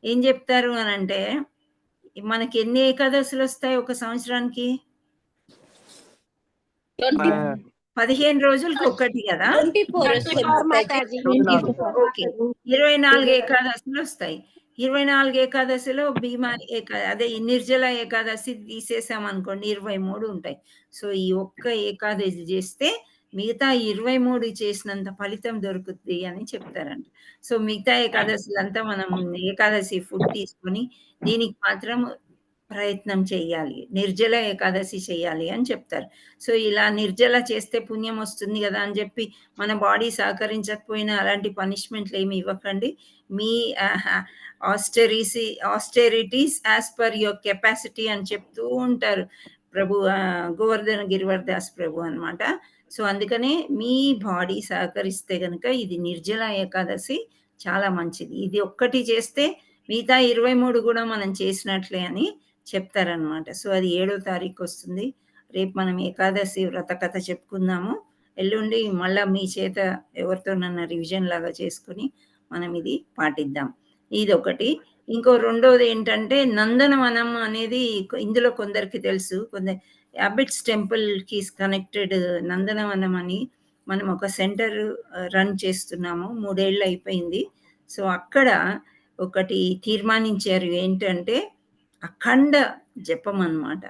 ఏం చెప్తారు అని అంటే, మనకి ఎన్ని ఏకాదశులు వస్తాయి ఒక సంవత్సరానికి? 15 రోజులకి ఒక్కటి కదా. 24 ఓకే, 24 ఏకాదశులు వస్తాయి. 24 ఏకాదశిలో అదే నిర్జల ఏకాదశి తీసేసాం అనుకోండి 23 ఉంటాయి. సో ఈ ఒక్క ఏకాదశి చేస్తే మిగతా 23 చేసినంత ఫలితం దొరుకుతుంది అని చెప్తారంట. సో మిగతా ఏకాదశులంతా మనం ఏకాదశి ఫుడ్ తీసుకొని దీనికి మాత్రం ప్రయత్నం చేయాలి, నిర్జల ఏకాదశి చేయాలి అని చెప్తారు. సో ఇలా నిర్జల చేస్తే పుణ్యం వస్తుంది కదా అని చెప్పి మన బాడీ సహకరించకపోయినా అలాంటి పనిష్మెంట్లు ఏమి ఇవ్వకండి. మీ austerities as per your capacity అని చెప్తూ ఉంటారు ప్రభు గోవర్ధన గిరివర్ దాస్ ప్రభు అనమాట. సో అందుకనే మీ బాడీ సహకరిస్తే కనుక ఇది నిర్జల ఏకాదశి చాలా మంచిది. ఇది ఒక్కటి చేస్తే మిగతా 23 కూడా మనం చేసినట్లే అని చెప్తారనమాట. సో అది 7వ తారీఖు వస్తుంది. రేపు మనం ఏకాదశి వ్రత కథ చెప్పుకుందాము. ఎల్లుండి మళ్ళీ మీ చేత ఎవరితోనన్నా రివిజన్ లాగా చేసుకుని మనం ఇది పాటిద్దాం. ఇది ఒకటి. ఇంకో రెండోది ఏంటంటే నందనవనం అనేది ఇందులో కొందరికి తెలుసు, కొందరు అబిట్స్ టెంపుల్కి కనెక్టెడ్ నందనవనం అని మనం ఒక సెంటర్ రన్ చేస్తున్నాము. 3 ఏళ్ళు అయిపోయింది. సో అక్కడ ఒకటి తీర్మానించారు ఏంటంటే అఖండ జపం అన్నమాట.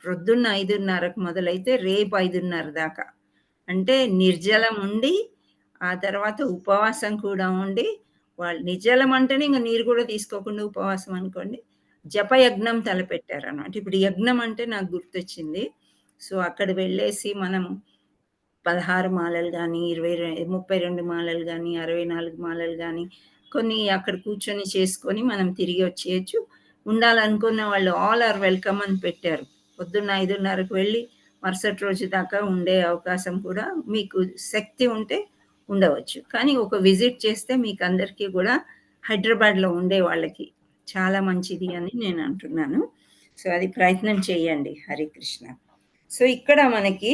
ప్రొద్దున్న 5:30కు మొదలైతే రేపు 5:30 దాకా, అంటే నిర్జలం ఉండి ఆ తర్వాత ఉపవాసం కూడా ఉండి, వాళ్ళు నిర్జలం అంటేనే ఇంకా నీరు కూడా తీసుకోకుండా ఉపవాసం అనుకోండి, జపయజ్ఞం తలపెట్టారు అన్నమాట. ఇప్పుడు యజ్ఞం అంటే నాకు గుర్తొచ్చింది. సో అక్కడ వెళ్ళేసి మనం 16 మాలలు కానీ 32 మాలలు కానీ 64 మాలలు కానీ కొన్ని అక్కడ కూర్చొని చేసుకొని మనం తిరిగి వచ్చేయచ్చు. ఉండాలనుకున్న వాళ్ళు ఆల్ ఆర్ వెల్కమ్ అని పెట్టారు. పొద్దున్న 5:30కు వెళ్ళి మరుసటి రోజు దాకా ఉండే అవకాశం కూడా మీకు శక్తి ఉంటే ఉండవచ్చు. కానీ ఒక విజిట్ చేస్తే మీకు అందరికీ కూడా హైదరాబాద్లో ఉండే వాళ్ళకి చాలా మంచిది అని నేను అంటున్నాను. సో అది ప్రయత్నం చేయండి. హరే కృష్ణ. సో ఇక్కడ మనకి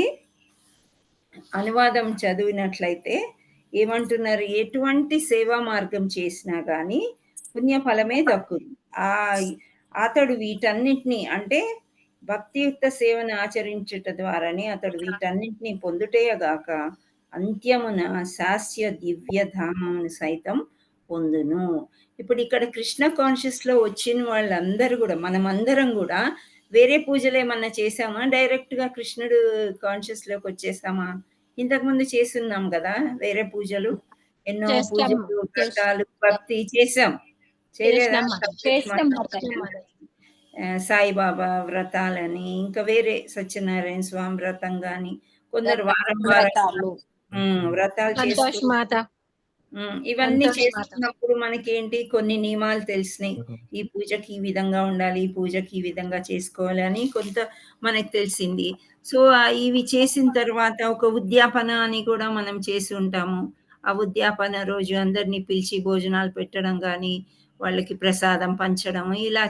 అనువాదం చదివినట్లయితే ఏమంటున్నారు, ఎటువంటి సేవా మార్గం చేసినా కానీ పుణ్యఫలమే దక్కుతుంది. అతడు వీటన్నిటినీ అంటే భక్తియుక్త సేవను ఆచరించుట ద్వారానే అతడు వీటన్నిటినీ పొందుటేయగాక అంత్యమున శాస్య దివ్య ధామమును సైతం పొందును. ఇప్పుడు ఇక్కడ కృష్ణ కాన్షియస్ లో వచ్చిన వాళ్ళందరూ కూడా మనమందరం కూడా వేరే పూజలు ఏమన్నా చేసామా, డైరెక్ట్ గా కృష్ణుడు కాన్షియస్ లోకి వచ్చేసామా? ఇంతకుముందు చేస్తున్నాం కదా వేరే పూజలు, ఎన్నో పూజలు వ్రతాలు భక్తి చేసాం, చేయలేదా? సాయిబాబా వ్రతాలని, ఇంకా వేరే సత్యనారాయణ స్వామి వ్రతం గాని, కొందరు వారం వ్రతాలు చేస్తూ ఇవన్నీ చేస్తున్నప్పుడు మనకేంటి కొన్ని నియమాలు తెలిసినాయి. ఈ పూజకి ఈ విధంగా ఉండాలి, ఈ పూజకి ఈ విధంగా చేసుకోవాలి అని కొంత మనకు తెలిసింది. సో ఇవి చేసిన తర్వాత ఒక ఉద్యాపన అని కూడా మనం చేసి ఉంటాము. ఆ ఉద్యాపన రోజు అందరినీ పిలిచి భోజనాలు పెట్టడం కానీ, వాళ్ళకి ప్రసాదం పంచడం, ఇలా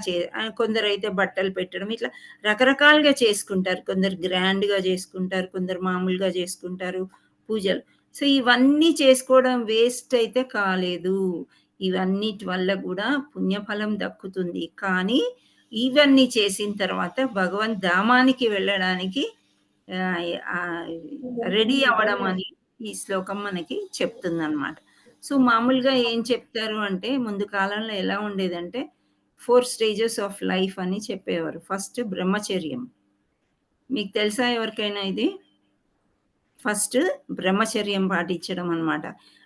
కొందరు అయితే బట్టలు పెట్టడం, ఇట్లా రకరకాలుగా చేసుకుంటారు. కొందరు గ్రాండ్గా చేసుకుంటారు, కొందరు మామూలుగా చేసుకుంటారు పూజలు. సో ఇవన్నీ చేసుకోవడం వేస్ట్ అయితే కాలేదు. ఇవన్నిటి వల్ల కూడా పుణ్యఫలం దక్కుతుంది. కానీ ఇవన్నీ చేసిన తర్వాత భగవంత్ ధామానికి వెళ్ళడానికి రెడీ అవ్వడం అని ఈ శ్లోకం మనకి చెప్తుంది అనమాట. సో మామూలుగా ఏం చెప్తారు అంటే, ముందు కాలంలో ఎలా ఉండేదంటే 4 స్టేజెస్ ఆఫ్ లైఫ్ అని చెప్పేవారు. ఫస్ట్ బ్రహ్మచర్యం. మీకు తెలుసా ఎవరికైనా ఇది? ఫస్ట్ బ్రహ్మచర్యం పాటించడం అనమాట.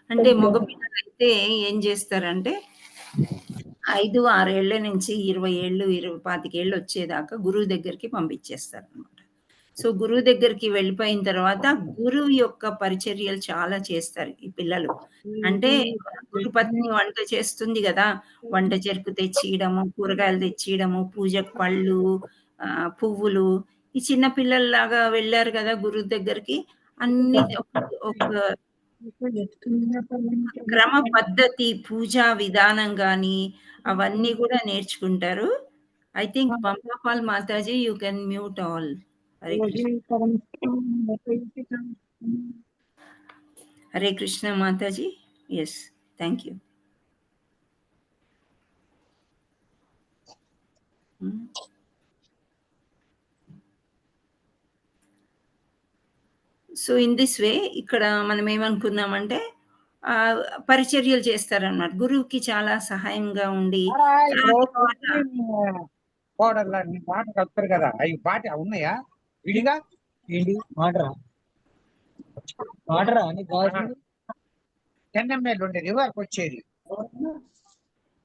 అంటే మగపిల్లలు అయితే ఏం చేస్తారంటే 5-6 ఏళ్ల నుంచి 20 ఏళ్ళు 25 ఏళ్ళు వచ్చేదాకా గురువు దగ్గరికి పంపించేస్తారు అనమాట. సో గురువు దగ్గరికి వెళ్ళిపోయిన తర్వాత గురువు యొక్క పరిచర్యలు చాలా చేస్తారు ఈ పిల్లలు. అంటే గురుపత్ని వంట చేస్తుంది కదా, వంట చెరుకు తెచ్చియడము, కూరగాయలు తెచ్చియడము, పూజకు పళ్ళు పువ్వులు, ఈ చిన్న పిల్లల్లాగా వెళ్ళారు కదా గురువు దగ్గరికి, అన్ని ఒక క్రమ పద్ధతి, పూజా విధానం గాని అవన్నీ కూడా నేర్చుకుంటారు. ఐ థింక్ పంపాపాల్ మాతాజీ you can mute all. Hare Krishna. Hare Krishna మాతాజీ. Yes, thank you. So in this way ఇక్కడ మనం ఏమనుకున్నామంటే పరిచర్యలు చేస్తారన్నమాట, గురువుకి చాలా సహాయంగా ఉండి. పాట కలుపుతారు కదా, అవి పాట ఉన్నాయా విడిగా? ఏంటి వాటరా చెన్నమ్మేలు ఉండేది ఇవాళకి వచ్చేది.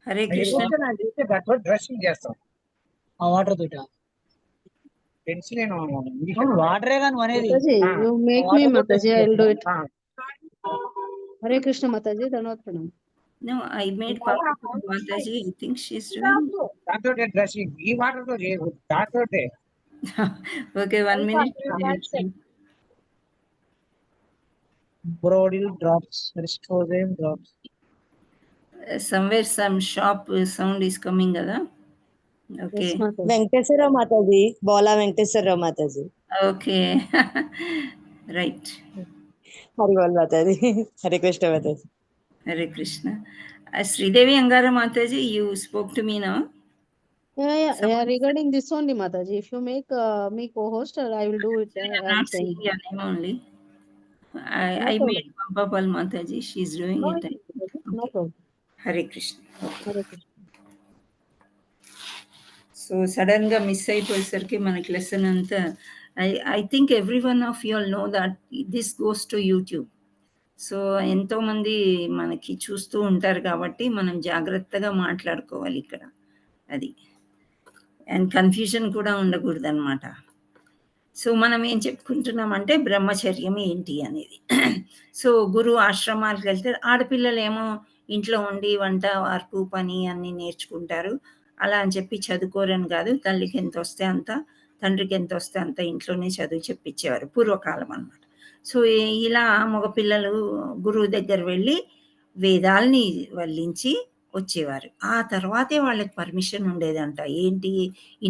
హరే కృష్ణ. డ్రెస్సింగ్ చేస్తాం ఆ వాటర్ తోట పెన్సిల్ నేను వాటరే కానీ అనేది. You make me Mataji, I will do it. Hare Krishna Mataji, Dhanavad Pranam. No, I made Papapal Mataji. I think she's doing. దాంతో డ్రెస్సింగ్ ఈ వాటర్ తో దాంతో. Okay, 1 minute. Brodil drops, Ristosem drops. Somewhere some shop sound is coming, kada? Okay. Venkateswara Mataji, Bola Venkateswara Mataji. Okay. Right. Haribol Mataji. Hare Krishna Mataji. Hare Krishna. Sridevi Angara Mataji, you spoke to me now. Yeah, regarding this only Mataji, if you make me co-host, I will do it. I'm not saying your name only. I made Papapal Mataji. She's doing it. No problem. Hare Krishna. Hare Krishna. So సడన్గా miss అయిపోయేసరికి మనకి lesson అంతా, I think every one of you all know that this goes to YouTube. So ఎంతోమంది మనకి చూస్తూ ఉంటారు కాబట్టి మనం జాగ్రత్తగా మాట్లాడుకోవాలి ఇక్కడ, అది. అండ్ కన్ఫ్యూజన్ కూడా ఉండకూడదు అనమాట. సో మనం ఏం చెప్పుకుంటున్నామంటే బ్రహ్మచర్యం ఏంటి అనేది. సో గురువు ఆశ్రమాలకు వెళ్తే ఆడపిల్లలు ఏమో ఇంట్లో ఉండి వంట వార్పు పని అన్నీ నేర్చుకుంటారు. అలా అని చెప్పి చదువుకోరని కాదు, తల్లికి ఎంత వస్తే అంత, తండ్రికి ఎంత వస్తే అంత ఇంట్లోనే చదువు చెప్పించేవారు పూర్వకాలం అన్నమాట. సో ఇలా మగపిల్లలు గురువు దగ్గర వెళ్ళి వేదాల్ని వల్లించి వచ్చేవారు. ఆ తర్వాతే వాళ్ళకి పర్మిషన్ ఉండేదంట. ఏంటి,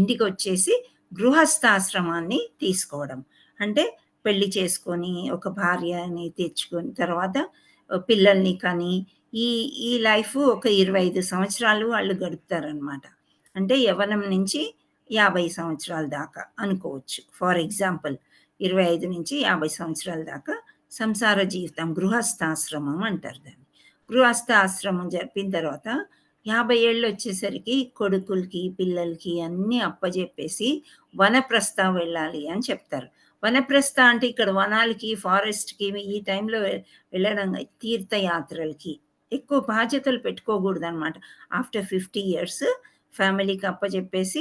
ఇంటికి వచ్చేసి గృహస్థాశ్రమాన్ని తీసుకోవడం. అంటే పెళ్లి చేసుకొని ఒక భార్యని తెచ్చుకొని తర్వాత పిల్లల్ని కానీ ఈ లైఫ్ ఒక 25 సంవత్సరాలు వాళ్ళు గడుపుతారనమాట. అంటే యవ్వనం నుంచి 50 సంవత్సరాల దాకా అనుకోవచ్చు. ఫర్ ఎగ్జాంపుల్ 25 నుంచి 50 సంవత్సరాల దాకా సంసార జీవితం, గృహస్థాశ్రమం అంటారు దాన్ని. గృహస్థాశ్రమం జరిపిన తర్వాత 50 ఏళ్ళు వచ్చేసరికి కొడుకులకి పిల్లలకి అన్నీ అప్పజెప్పేసి వనప్రస్థ వెళ్ళాలి అని చెప్తారు. వనప్రస్థ అంటే ఇక్కడ వనాలకి, ఫారెస్ట్కి ఈ టైంలో వెళ్ళడం, తీర్థయాత్రలకి ఎక్కువ బాధ్యతలు పెట్టుకోకూడదు అనమాట. ఆఫ్టర్ 50 years ఫ్యామిలీకి అప్పచెప్పేసి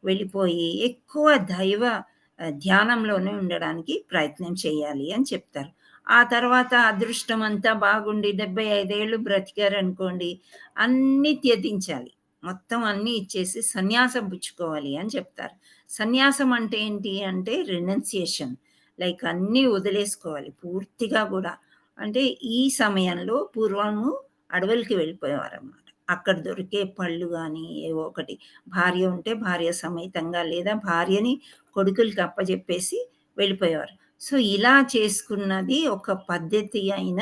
వెళ్ళిపోయి ఎక్కువ దైవ ధ్యానంలోనే ఉండడానికి ప్రయత్నం చేయాలి అని చెప్తారు. ఆ తర్వాత అదృష్టం అంతా బాగుండి 75 ఏళ్ళు బ్రతికారనుకోండి, అన్నీ త్యజించాలి, మొత్తం అన్నీ ఇచ్చేసి సన్యాసం పుచ్చుకోవాలి అని చెప్తారు. సన్యాసం అంటే ఏంటి అంటే రెనౌన్సియేషన్, లైక్ అన్నీ వదిలేసుకోవాలి పూర్తిగా కూడా. అంటే ఈ సమయంలో పూర్వము అడవులకి వెళ్ళిపోయేవారు అన్నమాట. అక్కడ దొరికే పళ్ళు కానీ ఏవో ఒకటి, భార్య ఉంటే భార్య సమేతంగా లేదా భార్యని కొడుకులకి అప్పచెప్పేసి వెళ్ళిపోయేవారు. సో ఇలా చేసుకున్నది ఒక పద్ధతి అయిన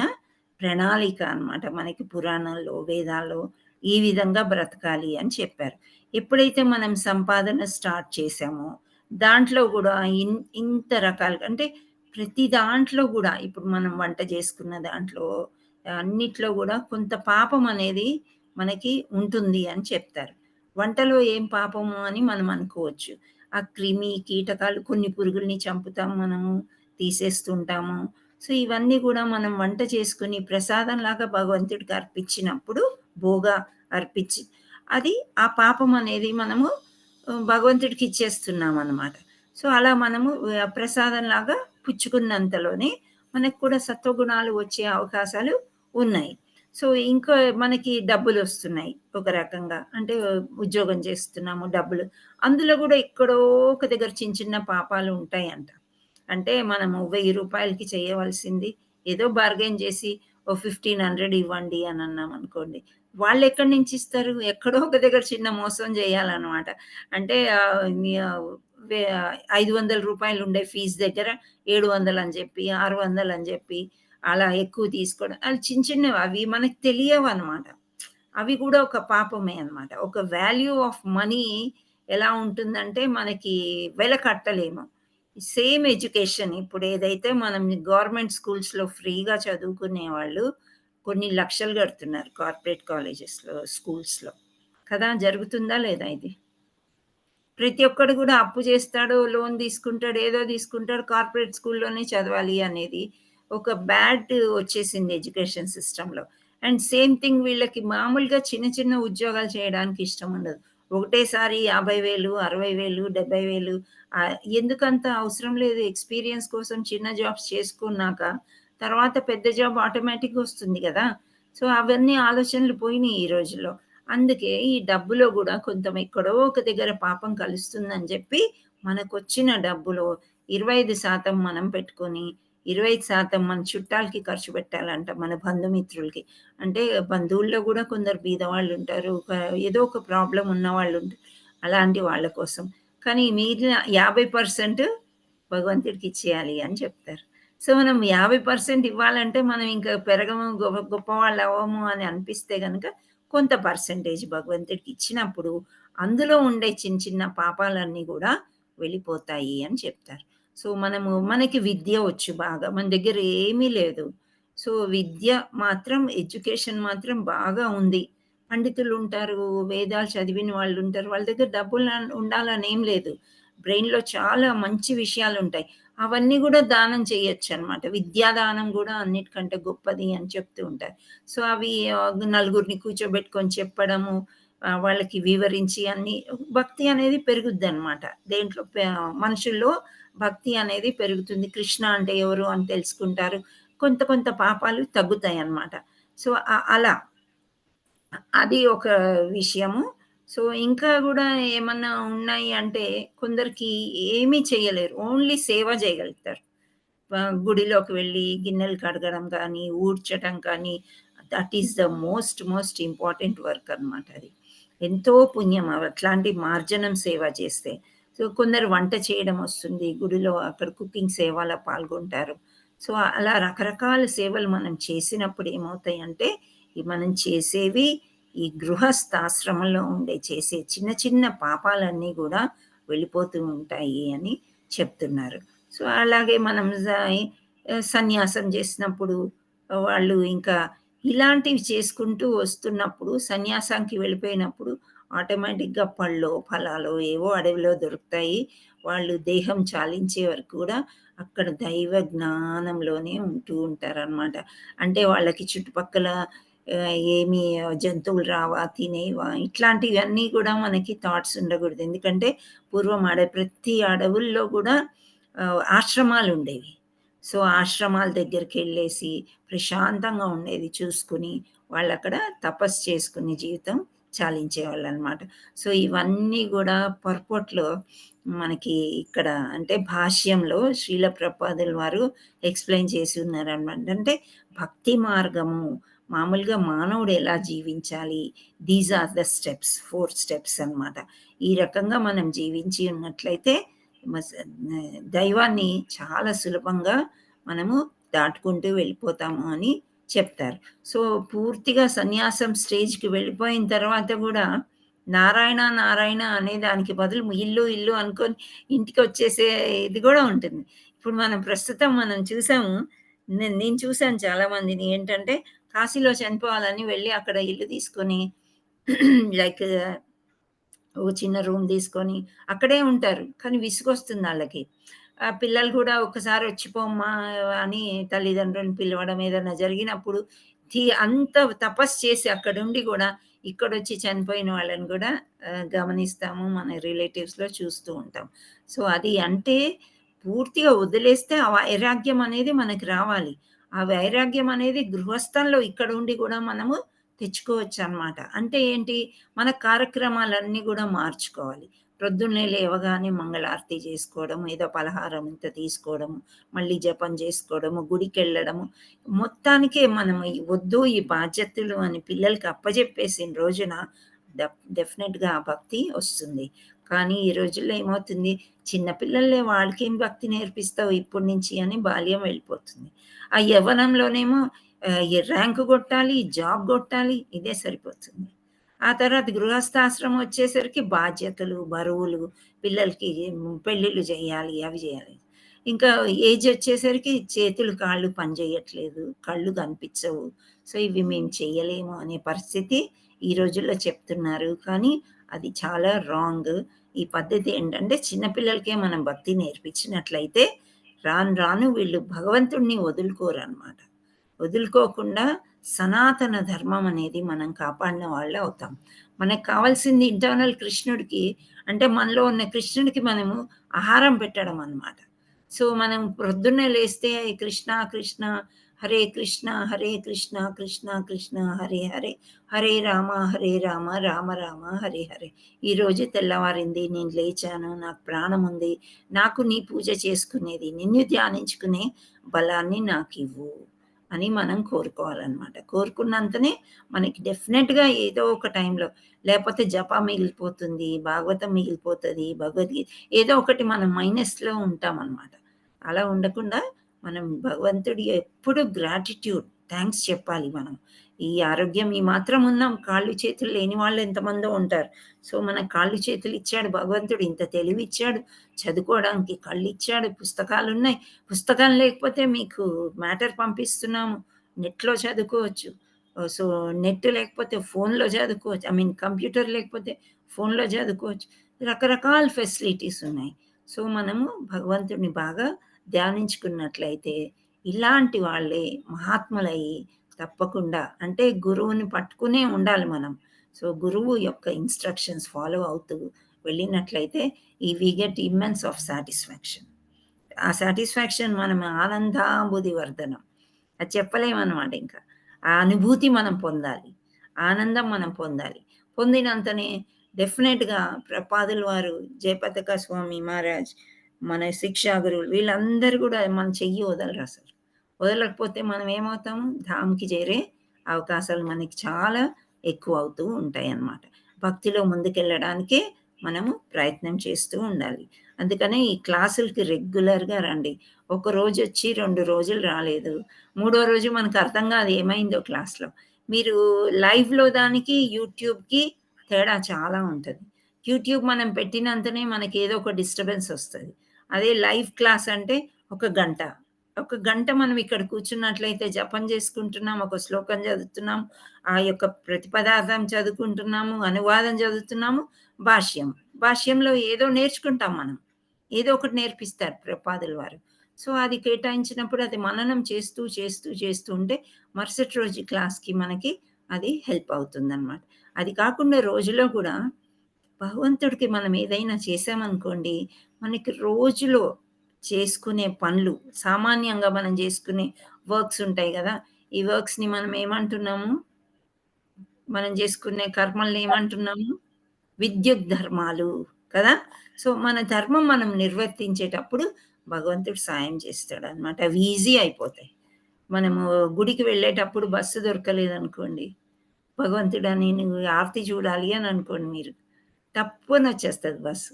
ప్రణాళిక అన్నమాట. మనకి పురాణాల్లో వేదాల్లో ఈ విధంగా బ్రతకాలి అని చెప్పారు. ఎప్పుడైతే మనం సంపాదన స్టార్ట్ చేసామో దాంట్లో కూడా ఇంత రకాలుగా, అంటే ప్రతి దాంట్లో కూడా ఇప్పుడు మనం వంట చేసుకున్న దాంట్లో అన్నిట్లో కూడా కొంత పాపం అనేది మనకి ఉంటుంది అని చెప్తారు. వంటలో ఏం పాపము అని మనం అనుకోవచ్చు. ఆ క్రిమి కీటకాలు, కొన్ని పురుగుల్ని చంపుతాం మనము, తీసేస్తుంటాము. సో ఇవన్నీ కూడా మనం వంట చేసుకుని ప్రసాదంలాగా భగవంతుడికి అర్పించినప్పుడు, భోగా అర్పించి, అది ఆ పాపం అనేది మనము భగవంతుడికి ఇచ్చేస్తున్నాం అన్నమాట. సో అలా మనము ప్రసాదంలాగా పుచ్చుకున్నంతలోనే మనకు కూడా సత్వగుణాలు వచ్చే అవకాశాలు ఉన్నాయి. సో ఇంకా మనకి డబ్బులు వస్తున్నాయి ఒక రకంగా. అంటే ఉద్యోగం చేస్తున్నాము డబ్బులు. అందులో కూడా ఎక్కడో ఒక దగ్గర చిన్న చిన్న పాపాలు ఉంటాయంట. అంటే మనము రూ. 1000కి చేయవలసింది ఏదో బార్గెయిన్ చేసి ఓ 1500 ఇవ్వండి అని అన్నామనుకోండి. వాళ్ళెక్కడి నుంచి ఇస్తారు? ఎక్కడో ఒక దగ్గర చిన్న మోసం చేయాలనమాట. అంటే వే రూ. 500 ఉండే ఫీజు దగ్గర 700 అని చెప్పి, 600 అని చెప్పి అలా ఎక్కువ తీసుకోవడం. అవి చిన్న చిన్నవి అవి మనకు తెలియవనమాట. అవి కూడా ఒక పాపమే అనమాట. ఒక వాల్యూ ఆఫ్ మనీ ఎలా ఉంటుందంటే మనకి వెల కట్టలేము. సేమ్ ఎడ్యుకేషన్ ఇప్పుడు ఏదైతే మనం గవర్నమెంట్ స్కూల్స్‌లో ఫ్రీగా చదువుకునేవాళ్ళు కొన్ని లక్షలు కడుతున్నారు కార్పొరేట్ కాలేజెస్‌లో, స్కూల్స్‌లో. కదా! జరుగుతుందా లేదా ఇది? ప్రతి ఒక్కడు కూడా అప్పు చేస్తాడు, లోన్ తీసుకుంటాడు, ఏదో తీసుకుంటాడు, కార్పొరేట్ స్కూల్‌లోనే చదవాలి అనేది ఒక బ్యాడ్ వచ్చేసింది ఎడ్యుకేషన్ సిస్టమ్‌లో. అండ్ సేమ్ థింగ్ వీళ్ళకి మామూలుగా చిన్న చిన్న ఉద్యోగాలు చేయడానికి ఇష్టం ఉండదు. ఒకటేసారి 50,000, 60,000, 70,000 ఎందుకంత అవసరం లేదు. ఎక్స్‌పీరియన్స్ కోసం చిన్న జాబ్స్ చేసుకున్నాక తర్వాత పెద్ద జాబ్ ఆటోమేటిక్‌గా వస్తుంది గదా! సో, అవన్నీ ఆలోచనలు పోయినాయి ఈ రోజుల్లో. అందుకే ఈ డబ్బులో గూడా కొంచెం ఎక్కడో ఒక దగ్గర పాపం కలుస్తుందని జెప్పి మనకొచ్చిన డబ్బులో 25% మనం పెట్టుకొని 25% మన చుట్టాలకి ఖర్చు పెట్టాలంట. మన బంధుమిత్రులకి. అంటే బంధువుల్లో గూడా కొందరు బీదవాళ్ళుంటారు. ఏదో ఒక ప్రాబ్లమ్ ఉన్నవాళ్ళుంటారు. అలాంటి వాళ్ళ కోసం. కానీ మిగిలిన 50% భగవంతుడికి ఇచ్చేయాలి అని చెప్తారు. సో, మనం 50% ఇవ్వాలంటే మనం ఇంకా పెరగము, గొప్పవాళ్ళవ్వము అని అనిపిస్తే గనక కొంత పర్సెంటేజ్ భగవంతుడికి ఇచ్చినప్పుడు అందులో ఉండే చిన్న చిన్న పాపాలన్నీ గూడా వెళ్ళిపోతాయి అని చెప్తారు. సో, మనకి విద్య వచ్చు బాగా. మన దగ్గర ఏమీ లేదు. సో, విద్య మాత్రం ఎడ్యుకేషన్ మాత్రం బాగా ఉంది. పండితులుంటారు, వేదాలు చదివిన వాళ్ళుంటారు. వాళ్ళ దగ్గర డబ్బులు ఉండాలనేం లేదు. బ్రెయిన్‌లో చాలా మంచి విషయాలుంటాయి. అవన్నీ గూడా దానం చేయొచ్చనమాట. విద్యాదానం గూడా అన్నిటికంటే గొప్పది అని చెప్తూ ఉంటారు. సో, అవి నలుగురిని కూర్చోబెట్టుకొని చెప్పడము, వాళ్ళకి వివరించి అన్నీ భక్తి అనేది పెరుగుద్దనమాట. దేంట్లో మనుషుల్లో భక్తి అనేది పెరుగుతుంది. కృష్ణ అంటే ఎవరు అని తెలుసుకుంటారు. కొంత కొంత పాపాలు తగ్గుతాయన్నమాట. సో, అలా అది ఒక విషయము. సో, ఇంకా గూడా ఏమన్నా ఉన్నాయి అంటే కొందరికి ఏమీ చేయలేరు. ఓన్లీ సేవ చేయగలుగుతారు. గుడిలోకి వెళ్ళి గిన్నెలు కడగడం కానీ, ఊడ్చటం కానీ that is the most important work అనమాట అది. ఎంతో పుణ్యం అట్లాంటి మార్జనం సేవ చేస్తే. సో, కొందరు వంట చేయడం వస్తుంది. గుడిలో అక్కడ కుకింగ్ సేవలో పాల్గొంటారు. సో, అలా రకరకాల సేవలు మనం చేసినప్పుడు ఏమవుతాయంటే, మనం చేసేవి ఈ గృహస్థాశ్రమంలో చేసే చిన్న చిన్న పాపాలన్నీ గూడా వెళ్ళిపోతూ ఉంటాయి అని చెప్తున్నారు. సో, అలాగే మనం సన్యాసం చేసినప్పుడు వాళ్ళు ఇంకా ఇలాంటివి చేసుకుంటూ వస్తున్నప్పుడు సన్యాసానికి వెళ్ళిపోయినప్పుడు ఆటోమేటిక్‌గా పళ్ళో, ఫలాలో ఏవో అడవిలో దొరుకుతాయి. వాళ్ళు దేహం చాలించే వరకు కూడా అక్కడ దైవ జ్ఞానంలోనే ఉంటూ ఉంటారనమాట. అంటే వాళ్ళకి చుట్టుపక్కల ఏమి జంతువులు రావా, తినేవా ఇట్లాంటివన్నీ కూడా మనకి థాట్స్ ఉండకూడదు. ఎందుకంటే పూర్వం ప్రతి అడవుల్లో కూడా ఆశ్రమాలుండేవి. సో, ఆశ్రమాల దగ్గరికెళ్ళేసి ప్రశాంతంగా ఉండేది చూసుకొని వాళ్ళక్కడ తపస్సు చేసుకుని జీవితం చాలించేవాళ్ళనమాట. సో, ఇవన్నీ గూడా పర్పొట్లో మనకి ఇక్కడ అంటే భాష్యంలో శ్రీల ప్రభుపాదుల వారు ఎక్స్‌ప్లెయిన్ చేసి ఉన్నారనమాట. అంటే భక్తి మార్గము మామూలుగా మానవుడు ఎలా జీవించాలి? These are the steps 4 steps అనమాట. ఈ రకంగా మనం జీవించి ఉన్నట్లయితే దైవాన్ని చాలా సులభంగా మనము దాటుకుంటూ వెళ్ళిపోతాము అని చెప్తారు. సో, పూర్తిగా సన్యాసం స్టేజ్‌కి వెళ్ళిపోయిన తర్వాత గూడా నారాయణ, నారాయణ అనే దానికి బదులు ఇల్లు అనుకోని ఇంటికొచ్చేసే ఇది గూడా ఉంటుంది. ఇప్పుడు ప్రస్తుతం మనం చూసాము. నేను చూసాను చాలా మందిని ఏంటంటే కాశీలో చనిపోవాలని వెళ్ళి అక్కడ ఇల్లు తీసుకొని లైక్ ఒక చిన్న రూమ్ తీసుకొని అక్కడే ఉంటారు. కానీ విసుగొస్తుంది ఆళ్ళకి. పిల్లలు కూడా ఒక్కసారి వచ్చిపోమ్మా అని తల్లిదండ్రులను పిలవడం ఏదైనా జరిగినప్పుడు అంత తపస్సు చేసి అక్కడుండి గూడా ఇక్కడొచ్చి చనిపోయిన వాళ్ళని గూడా గమనిస్తాము. మన రిలేటివ్స్‌లో చూస్తూ ఉంటాం. సో, అది అంటే పూర్తిగా వదిలేస్తే ఆ వైరాగ్యం అనేది మనకి రావాలి. ఆ వైరాగ్యం అనేది గృహస్థంలో ఇక్కడ ఉండి కూడా మనము తెచ్చుకోవచ్చు అన్నమాట. అంటే ఏంటి, మన కార్యక్రమాలన్నీ కూడా మార్చుకోవాలి. ప్రొద్దున్నే లేవగానే మంగళారతి చేసుకోవడం, ఏదో పలహారం ఇంత తీసుకోవడం, మళ్ళీ జపం చేసుకోవడము, గుడికెళ్ళడము. మొత్తానికే మనం వద్దు ఈ బాధ్యతలు అని పిల్లలకి అప్పజెప్పేసిన రోజున డెఫినెట్గా ఆ భక్తి వస్తుంది. కానీ ఈ రోజుల్లో ఏమవుతుంది, చిన్నపిల్లలే వాళ్ళకేం భక్తి నేర్పిస్తావు ఇప్పటి నుంచి అని బాల్యం వెళ్ళిపోతుంది. ఆ యవ్వనంలోనేమో ఈ ర్యాంకు కొట్టాలి, జాబ్ కొట్టాలి, ఇదే సరిపోతుంది. ఆ తర్వాత గృహస్థాశ్రమం వచ్చేసరికి బాధ్యతలు, బరువులు, పిల్లలకి పెళ్ళిళ్ళు చేయాలి, అవి చేయాలి. ఇంకా ఏజ్ వచ్చేసరికి చేతులు కాళ్ళు పనిచేయట్లేదు, కళ్ళు కనిపించవు. సో ఇవి మేము చేయలేము అనే పరిస్థితి ఈ రోజుల్లో చెప్తున్నారు. కానీ అది చాలా రాంగ్. ఈ పద్ధతి ఏంటంటే చిన్నపిల్లలకే మనం భక్తి నేర్పించినట్లయితే రాను రాను వీళ్ళు భగవంతుడిని వదులుకోరు అనమాట. వదులుకోకుండా సనాతన ధర్మం అనేది మనం కాపాడిన వాళ్ళే అవుతాం. మనకు కావాల్సింది ఇంటర్నల్ కృష్ణుడికి, అంటే మనలో ఉన్న కృష్ణుడికి మనము ఆహారం పెట్టడం అన్నమాట. సో మనం ప్రొద్దున్నే లేస్తే కృష్ణ కృష్ణ హరే కృష్ణ హరే కృష్ణ కృష్ణ కృష్ణ హరే హరే, హరే రామ రామ రామ హరే హరే. ఈరోజు తెల్లవారింది, నేను లేచాను, నాకు ప్రాణం ఉంది, నాకు నీ పూజ చేసుకునేది, నిన్ను ధ్యానించుకునే బలాన్ని నాకు ఇవ్వు అని మనం కోరుకోవాలన్నమాట. కోరుకున్నంతనే మనకి డెఫినెట్గా ఏదో ఒక టైంలో, లేకపోతే జప మిగిలిపోతుంది, భాగవతం మిగిలిపోతుంది, భగవద్గీత ఏదో ఒకటి మనం మైనస్లో ఉంటామన్నమాట. అలా ఉండకుండా మనం భగవంతుడి ఎప్పుడు గ్రాటిట్యూడ్, థ్యాంక్స్ చెప్పాలి. మనం ఈ ఆరోగ్యం ఈ మాత్రం ఉన్నాం, కాళ్ళు చేతులు లేని వాళ్ళు ఎంతమందో ఉంటారు. సో మన కాళ్ళు చేతులు ఇచ్చాడు భగవంతుడు, ఇంత తెలివి ఇచ్చాడు, చదువుకోవడానికి కళ్ళు ఇచ్చాడు, పుస్తకాలు ఉన్నాయి. పుస్తకాలు లేకపోతే మీకు మ్యాటర్ పంపిస్తున్నాము, నెట్లో చదువుకోవచ్చు. సో నెట్ లేకపోతే ఫోన్లో చదువుకోవచ్చు, కంప్యూటర్ లేకపోతే ఫోన్లో చదువుకోవచ్చు. రకరకాల ఫెసిలిటీస్ ఉన్నాయి. సో మనము భగవంతుడిని బాగా ధ్యానించుకున్నట్లయితే ఇలాంటి వాళ్ళే మహాత్ములయ్యి తప్పకుండా, అంటే గురువుని పట్టుకునే ఉండాలి మనం. సో గురువు యొక్క ఇన్స్ట్రక్షన్స్ ఫాలో అవుతూ వెళ్ళినట్లయితే ఈ we get immense of satisfaction. ఆ సాటిస్ఫాక్షన్ మనం ఆనందాంబుది వర్ధనం, అది చెప్పలేమన్నమాట. ఇంకా ఆ అనుభూతి మనం పొందాలి, ఆనందం మనం పొందాలి. పొందినంతనే డెఫినెట్గా ప్రపాదుల వారు, జయపతాక స్వామి మహారాజ్, మన శిక్షా గురువులు, వీళ్ళందరూ కూడా మన చెయ్యి వదలరు. అసలు వదలకపోతే మనం ఏమవుతాము, ధామ్కి చేరే అవకాశాలు మనకి చాలా ఎక్కువ అవుతూ ఉంటాయి అన్నమాట. భక్తిలో ముందుకెళ్ళడానికే మనము ప్రయత్నం చేస్తూ ఉండాలి. అందుకనే ఈ క్లాసులకి రెగ్యులర్గా రండి. ఒక రోజు వచ్చి 2 రోజులు రాలేదు, 3వ రోజు మనకు అర్థం కాదు ఏమైందో క్లాస్లో. మీరు లైవ్లో దానికి యూట్యూబ్కి తేడా చాలా ఉంటుంది. యూట్యూబ్ మనం పెట్టినంతనే మనకి ఏదో ఒక డిస్టర్బెన్స్ వస్తుంది. అదే లైవ్ క్లాస్ అంటే ఒక గంట మనం ఇక్కడ కూర్చున్నట్లయితే జపం చేసుకుంటున్నాం, ఒక శ్లోకం చదువుతున్నాం, ఆ యొక్క ప్రతిపదార్థం చదువుకుంటున్నాము, అనువాదం చదువుతున్నాము, భాష్యంలో ఏదో నేర్చుకుంటాం మనం, ఏదో ఒకటి నేర్పిస్తారు ప్రపాదుల వారు. సో అది కేటాయించినప్పుడు అది మననం చేస్తూ చేస్తూ చేస్తూ ఉంటే మరుసటి రోజు క్లాస్కి మనకి అది హెల్ప్ అవుతుంది అన్నమాట. అది కాకుండా రోజులో కూడా భగవంతుడికి మనం ఏదైనా చేసామనుకోండి, మనకి రోజులో చేసుకునే పనులు, సామాన్యంగా మనం చేసుకునే వర్క్స్ ఉంటాయి కదా, ఈ వర్క్స్ని మనం ఏమంటున్నాము, మనం చేసుకునే కర్మల్ని ఏమంటున్నాము, విద్యుత్ ధర్మాలు కదా. సో మన ధర్మం మనం నిర్వర్తించేటప్పుడు భగవంతుడు సాయం చేస్తాడు అనమాట. అవి ఈజీ అయిపోతాయి. మనము గుడికి వెళ్ళేటప్పుడు బస్సు దొరకలేదనుకోండి, భగవంతుడా నేను ఆరతి చూడాలి అని అనుకోండి, మీరు తప్పని వచ్చేస్తుంది బస్సు.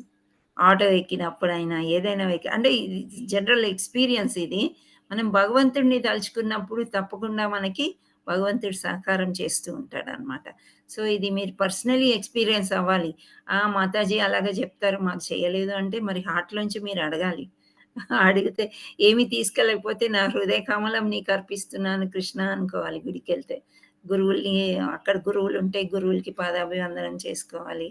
ఆటో ఎక్కినప్పుడైనా ఏదైనా అంటే ఇది జనరల్ ఎక్స్పీరియన్స్. ఇది మనం భగవంతుడిని తలుచుకున్నప్పుడు తప్పకుండా మనకి భగవంతుడు సహకారం చేస్తూ ఉంటాడు అనమాట. సో ఇది మీరు పర్సనలీ ఎక్స్పీరియన్స్ అవ్వాలి. మాతాజీ అలాగే చెప్తారు, మాకు చేయలేదు అంటే మరి హార్ట్లోంచి మీరు అడగాలి. అడిగితే ఏమి తీసుకెళ్ళకపోతే నా హృదయ కమలం నీకు అర్పిస్తున్నాను కృష్ణ అనుకోవాలి. గుడికి వెళ్తే గురువుల్ని, అక్కడ గురువులు ఉంటే గురువులకి పాదాభివందనం చేసుకోవాలి,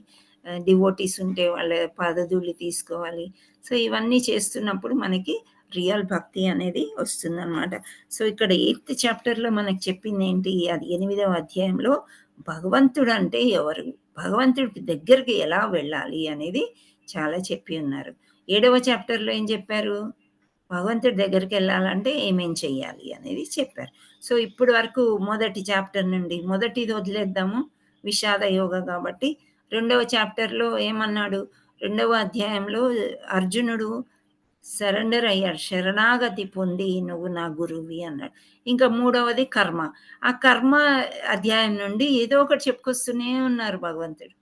డివోటీస్ ఉంటే వాళ్ళ పాదధూళి తీసుకోవాలి. సో ఇవన్నీ చేస్తున్నప్పుడు మనకి రియల్ భక్తి అనేది వస్తుందన్నమాట. సో ఇక్కడ 8th చాప్టర్లో మనకు చెప్పింది ఏంటి, అది 8వ అధ్యాయంలో భగవంతుడు అంటే ఎవరు, భగవంతుడికి దగ్గరికి ఎలా వెళ్ళాలి అనేది చాలా చెప్పి ఉన్నారు. 7వ చాప్టర్లో ఏం చెప్పారు, భగవంతుడి దగ్గరికి వెళ్ళాలంటే ఏమేం చెయ్యాలి అనేది చెప్పారు. సో ఇప్పటి వరకు మొదటి చాప్టర్ నుండి మొదటిది వదిలేద్దాము, విషాద యోగ కాబట్టి. రెండవ చాప్టర్లో ఏమన్నాడు, రెండవ అధ్యాయంలో అర్జునుడు సరెండర్ అయ్యాడు, శరణాగతి పొంది నువ్వు నా గురువి అన్నాడు. ఇంకా మూడవది కర్మ. ఆ కర్మ అధ్యాయం నుండి ఏదో ఒకటి చెప్పుకొస్తూనే ఉన్నారు భగవంతుడు.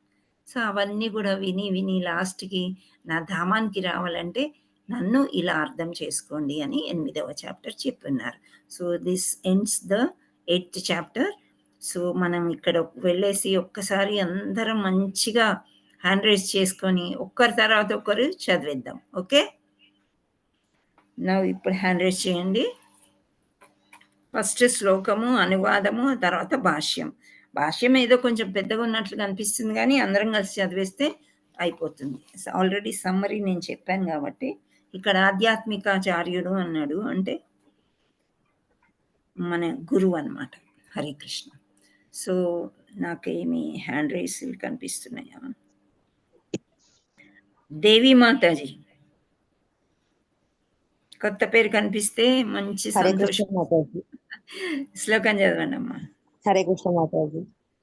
సో అవన్నీ కూడా విని విని లాస్ట్కి నా ధామానికి రావాలంటే నన్ను ఇలా అర్థం చేసుకోండి అని 8వ చాప్టర్ చెప్పున్నారు. So this ends the 8th chapter. So మనం ఇక్కడ వెళ్ళేసి ఒక్కసారి అందరం మంచిగా హ్యాండ్ రైజ్ చేసుకొని ఒక్కరి తర్వాత ఒకరు చదివేద్దాం. ఓకే, నా ఇప్పుడు హ్యాండ్ రైజ్ చేయండి. ఫస్ట్ శ్లోకము, అనువాదము, తర్వాత భాష్యం. భాష్యం ఏదో కొంచెం పెద్దగా ఉన్నట్లుగా అనిపిస్తుంది కానీ అందరం కలిసి చదివేస్తే అయిపోతుంది. ఆల్రెడీ సమ్మరీ నేను చెప్పాను కాబట్టి. ఇక్కడ ఆధ్యాత్మికాచార్యుడు అన్నాడు అంటే మన గురువు అన్నమాట. హరే కృష్ణ. సో నాకేమి హ్యాండ్ రైస్లు కనిపిస్తున్నాయా? దేవి మాతాజీ కొత్త పేరు కనిపిస్తే మంచి సంతోషం. శ్లోకం చదవండి అమ్మా. హరే కృష్ణ మాతాజీ.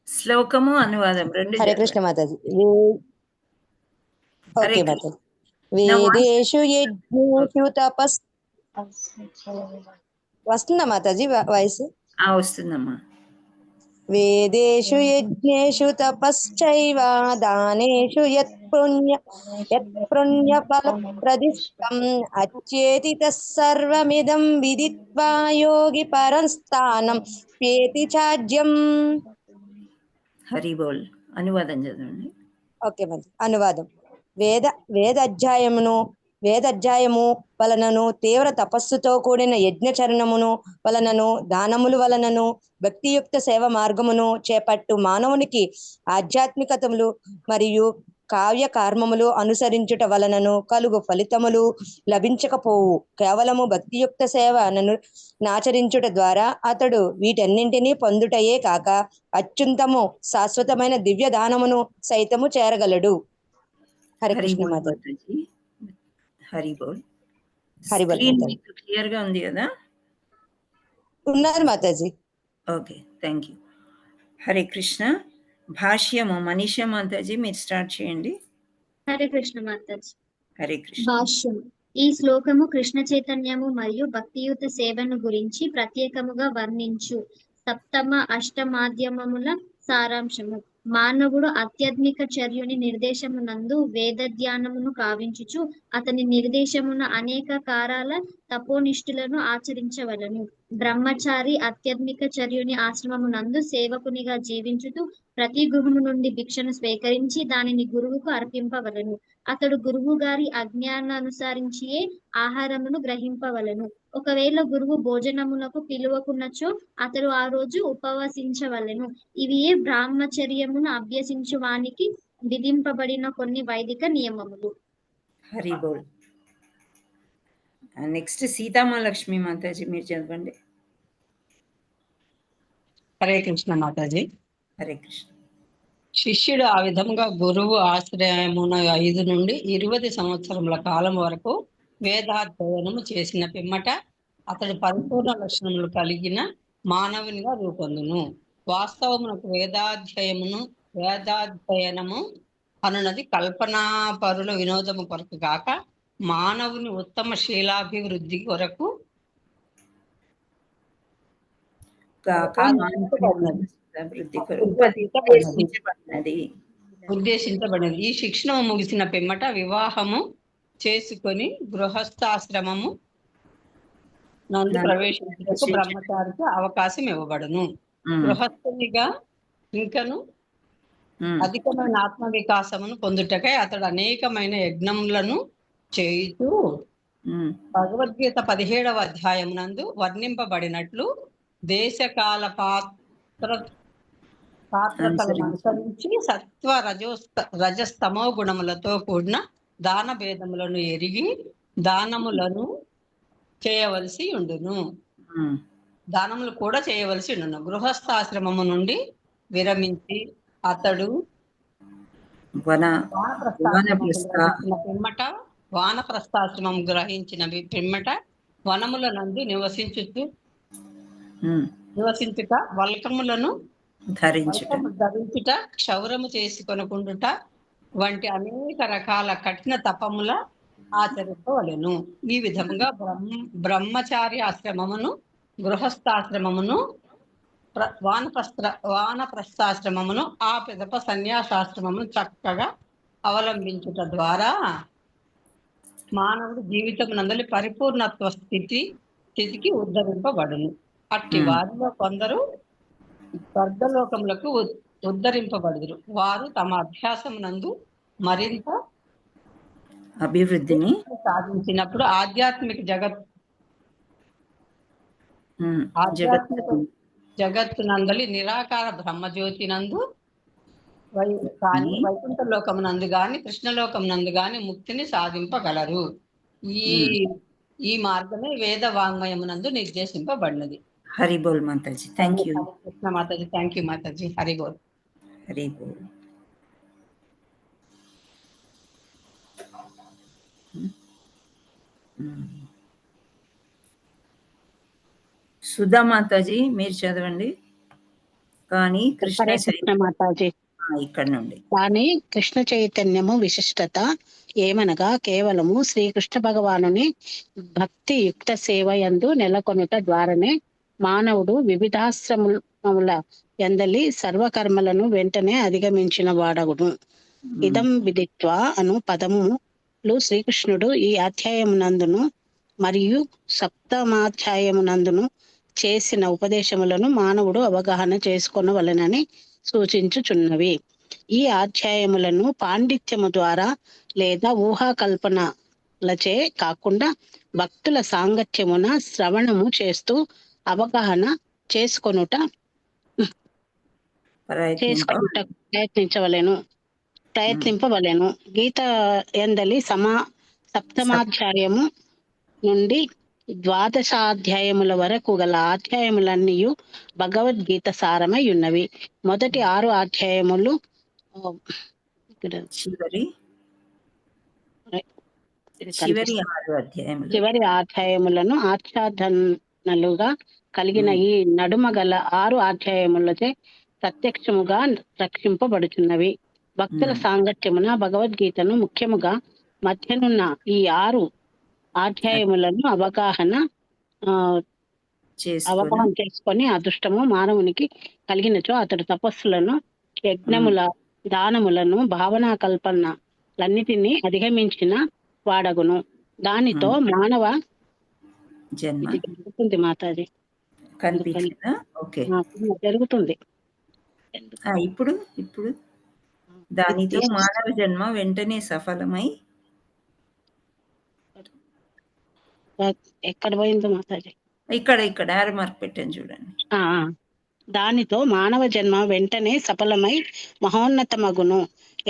శ్లోకము అనువాదం రెండు. హరే కృష్ణ మాతాజీ. ఓకే మాతాజీ. వేదేషు యజ్ఞేషు తపస్ వస్తుందా మాతాజీ వాయిస్? వస్తుందమ్మా. వేదేషు యజ్ఞేషు తపశ్చైవ దానేషు యత్ పుణ్య ఫల ప్రదిష్టం అచ్చేతి తస్సర్వమిదం విదిత్వా యోగి పరం స్థానం ప్యేతి చాజ్యం. హరి బోల్. అనువాదం చదవండి. ఓకే మంచి అనువాదం. వేదాధ్యాయము వలనను తీవ్ర తపస్సుతో కూడిన యజ్ఞచరణమును వలనను దానములు వలనను భక్తియుక్త సేవ మార్గమును చేపట్టు మానవునికి ఆధ్యాత్మికతములు మరియు కావ్య కర్మములు అనుసరించుట వలనను కలుగు ఫలితములు లభించకపోవు. కేవలము భక్తియుక్త సేవను నాచరించుట ద్వారా అతడు వీటన్నింటినీ పొందుటయే కాక అత్యుంతము శాశ్వతమైన దివ్య దానమును సైతము చేరగలడు. హరే కృష్ణ మాతాజీ. హరి బోల్. హరి బోల్. క్లియర్ గా ఉంది కదా? ఉన్నారు Mataji. Okay, thank you. Hare Krishna. భాష్యము మనీషా మాతాజీ మీరు స్టార్ట్ చేయండి. హరే కృష్ణ మాతాజీ. హరే కృష్ణ. భాష్యం. ఈ శ్లోకము కృష్ణ చైతన్యము మరియు భక్తియుత సేవను గురించి ప్రత్యేకముగా వర్ణించు సప్తమ అష్టమాధ్యమముల సారాంశము. మానవుడు ఆధ్యాత్మిక చర్యుని నిర్దేశమునందు వేద ధ్యానమును కావించుచు అతని నిర్దేశమున అనేక కారాల తపోనిష్ఠులను ఆచరించవలను. బ్రహ్మచారి ఆధ్యాత్మిక చర్యుని ఆశ్రమమునందు సేవకునిగా జీవించుతూ ప్రతి గృహము నుండి భిక్షను స్వీకరించి దానిని గురువుకు అర్పింపవలను. అతడు గురువు గారి అజ్ఞానానుసారించియే ఆహారమును గ్రహింపవలను. ఒకవేళ గురువు భోజనములకు పిలువకున్నచో అతడు ఆ రోజు ఉపవసించవలెను. ఇవియే బ్రహ్మచర్యమును అభ్యసించు వానికి విధింపబడిన కొన్ని వైదిక నియమములు. హరి బోల్. నెక్స్ట్ సీతామహాలక్ష్మి మాతాజీ మీరు చదవండి. హరే కృష్ణ మాతాజీ. హరే కృష్ణ. శిష్యుడు ఆ విధంగా గురువు ఆశ్రయమున 5 నుండి 20 సంవత్సరముల కాలం వరకు వేదాధ్యయనము చేసిన పిమ్మట అతడు పరిపూర్ణ లక్షణములు కలిగిన మానవునిగా రూపొందును. వాస్తవమునకు వేదాధ్యయనము అనున్నది కల్పనాపరుల వినోదము కొరకు కాక మానవుని ఉత్తమ శీలాభివృద్ధి కొరకు ఉద్దేశించబడినది. ఈ శిక్షణ ముగిసిన పిమ్మట వివాహము చేసుకొని గృహస్థాశ్రమము నందు ప్రవేశించుటకు బ్రహ్మచారికి అవకాశం ఇవ్వబడును. గృహస్థునిగా ఇంకను అధికమైన ఆత్మ వికాసమును పొందుటకై అతడు అనేకమైన యజ్ఞములను చేయుతూ భగవద్గీత 17వ అధ్యాయం నందు వర్ణింపబడినట్లు దేశకాల పాత్రతలను అనుసరించి సత్వ రజస్తమో గుణములతో కూడిన దాన భేదములను ఎరిగి దానములను చేయవలసి ఉండును. దానములు కూడా చేయవలసి ఉండును. గృహస్థాశ్రమము నుండి విరమించి అతడు పిమ్మట వానప్రస్థాశ్రమం గ్రహించిన పిమ్మట వనముల నందు నివసించుట, వల్కములను ధరించుట, క్షౌరము చేసుకొనుకుండుట వంటి అనేక రకాల కఠిన తపముల ఆచరింపవలెను. ఈ విధముగా బ్రహ్మచార్యాశ్రమమును, గృహస్థాశ్రమమును, వానప్రస్థాశ్రమమును, ఆ పిదప సన్యాసాశ్రమమును చక్కగా అవలంబించుట ద్వారా మానవుడు జీవితం నందలి పరిపూర్ణత్వ స్థితికి ఉద్ధరింపబడును. అట్టి వారిలో కొందరు స్వర్గలోకములకు ఉద్ధరింపబడుదురు. వారు తమ అభ్యాసం నందు మరింత అభివృద్ధిని సాధించినప్పుడు ఆధ్యాత్మిక జగత్తు నందలి నిరాకార బ్రహ్మజ్యోతి నందు కానీ వైకుంఠ లోకం నందు గాని కృష్ణలోకం నందు గాని ముక్తిని సాధింపగలరు. ఈ మార్గమే వేద వాంగ్మయమునందు నిర్దేశింపబడినది. హరి బోల్ మాతాజీ. Thank you. కృష్ణ మాతాజీ. థ్యాంక్ యూ మాతాజీ. హరి బోల్. హరి బోల్. సుధా మాతాజీ మీరు చదవండి. కానీ కృష్ణ మాతాజీ ఇక్కడ నుండి కానీ కృష్ణ చైతన్యము విశిష్టత ఏమనగా కేవలము శ్రీకృష్ణ భగవానుని భక్తి యుక్త సేవ యందు నెలకొనుట ద్వారానే మానవుడు వివిధాశ్రమముల యందలి సర్వకర్మలను వెంటనే అధిగమించిన వాడగును. ఇదం విదిత్వ అను పదములు శ్రీకృష్ణుడు ఈ అధ్యాయమునందును మరియు సప్తమాధ్యాయమునందును చేసిన ఉపదేశములను మానవుడు అవగాహన చేసుకొనవలెనని సూచించుచున్నవి. ఈ అధ్యాయములను పాండిత్యము ద్వారా లేదా ఊహాకల్పనలచే కాకుండా భక్తుల సాంగత్యమున శ్రవణము చేస్తూ అవగాహన ప్రయత్నింపవలెను. గీత ఎందలి సప్తమాధ్యాయము నుండి ద్వాదశాధ్యాయముల వరకు గల అధ్యాయములన్నీ భగవద్గీత సారమై ఉన్నవి. మొదటి 6 అధ్యాయములు చివరి అధ్యాయములను ఆచ్ఛాదనలుగా కలిగిన ఈ నడుమ గల 6 అధ్యాయములచే ప్రత్యక్షముగా రక్షింపబడుచున్నవి. భక్తుల సాంగత్యమున భగవద్గీతను ముఖ్యముగా మధ్యనున్న ఈ 6 అధ్యాయములను అవగాహన చేసుకొని అదృష్టము మానవునికి కలిగినచో అతడు తపస్సులను, యజ్ఞముల, దానములను, భావనా కల్పనలన్నిటినీ అధిగమించిన వాడగును. దానితో మానవ జన్మ జరుగుతుంది మాతాజీ. జరుగుతుంది. ఇప్పుడు దానితో మానవ జన్మ వెంటనే సఫలమై ఎక్కడ పోయిందో మాతాజీ? ఇక్కడ ఆరో మార్క్ పెట్టాను చూడండి. దానితో మానవ జన్మ వెంటనే సఫలమై మహోన్నతమగును.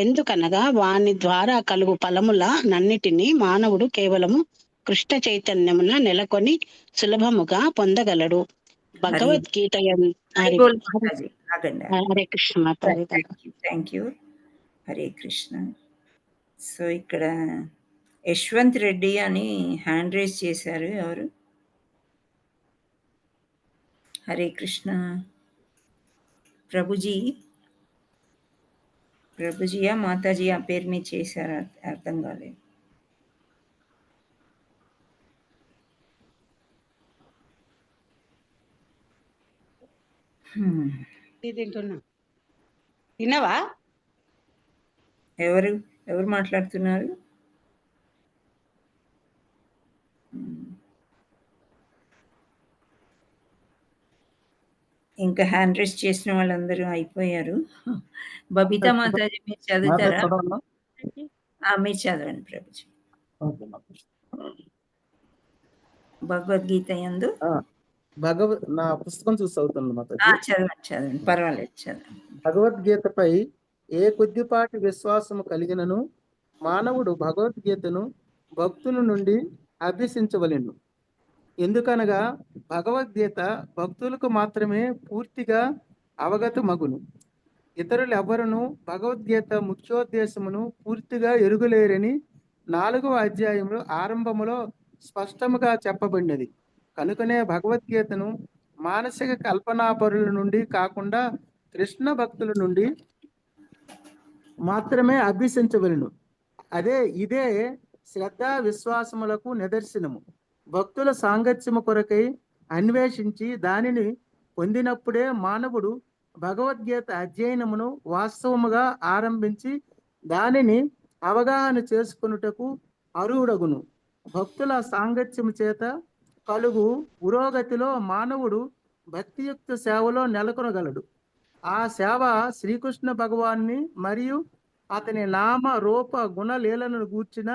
ఎందుకనగా వాని ద్వారా కలుగు ఫలముల నన్నిటినీ మానవుడు కేవలము కృష్ణ చైతన్యమున నెలకొని సులభముగా పొందగలడు. భగవద్గీత హరే కృష్ణ మాతాజీ. Thank you. Hare Krishna. So ఇక్కడ యశ్వంత్ రెడ్డి అని హ్యాండ్ రేజ్ చేశారు. ఎవరు? హరే కృష్ణ. ప్రభుజీయా మాతాజీ ఆ పేరు మీద చేశారు, అర్థం కాలేదు. వినవా? ఎవరు మాట్లాడుతున్నారు? ఇంకా హ్యాండ్ రైజ్ చేసిన వాళ్ళందరూ అయిపోయారు. బబితా మాతాజీ మీరు చదువుతారా? మీరు చదవండి ప్రభుజీ. భగవద్గీత యందు నా పుస్తకం చూసి చదువుతాను మాతాజీ. చదవండి పర్వాలేదు, చదవండి. భగవద్గీతపై ఏ కొద్దిపాటి విశ్వాసము కలిగినను మానవుడు భగవద్గీతను భక్తుల నుండి అభ్యసించవలెను. ఎందుకనగా భగవద్గీత భక్తులకు మాత్రమే పూర్తిగా అవగతమగును. ఇతరులు ఎవరును భగవద్గీత ముఖ్యోద్దేశమును పూర్తిగా ఎరుగలేరని 4వ అధ్యాయములో ఆరంభములో స్పష్టముగా చెప్పబడినది. కనుకనే భగవద్గీతను మానసిక కల్పనాపరుల నుండి కాకుండా కృష్ణ భక్తుల నుండి మాత్రమే అభ్యసించవలను. ఇదే శ్రద్ధ విశ్వాసములకు నిదర్శనము. భక్తుల సాంగత్యము కొరకై అన్వేషించి దానిని పొందినప్పుడే మానవుడు భగవద్గీత అధ్యయనమును వాస్తవముగా ఆరంభించి దానిని అవగాహన చేసుకొనుటకు అర్హుడగును. భక్తుల సాంగత్యము చేత కలుగు పురోగతిలో మానవుడు భక్తియుక్త సేవలో నెలకొనగలడు. ఆ సేవ శ్రీకృష్ణ భగవాన్ని మరియు అతని నామ రూప గుణ లీలను గూర్చిన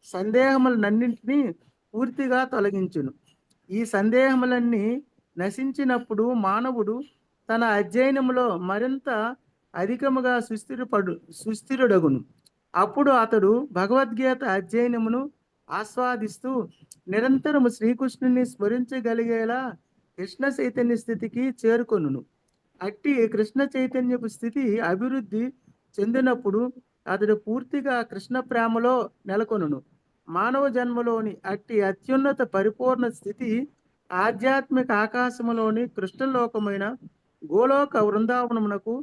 సందేహములన్నింటినీ పూర్తిగా తొలగించును. ఈ సందేహములన్నీ నశించినప్పుడు మానవుడు తన అధ్యయనములో మరింత అధికముగా సుస్థిరుడగును. అప్పుడు అతడు భగవద్గీత అధ్యయనమును ఆస్వాదిస్తూ నిరంతరము శ్రీకృష్ణుని స్మరించగలిగేలా కృష్ణ చైతన్య స్థితికి చేరుకొనును. అట్టి కృష్ణ చైతన్యపు స్థితి అభివృద్ధి చెందినప్పుడు అతడు పూర్తిగా కృష్ణ ప్రేమలో నెలకొనును. మానవ జన్మలోని అట్టి అత్యున్నత పరిపూర్ణ స్థితి ఆధ్యాత్మిక ఆకాశములోని కృష్ణలోకమైన గోలోక వృందావనమునకు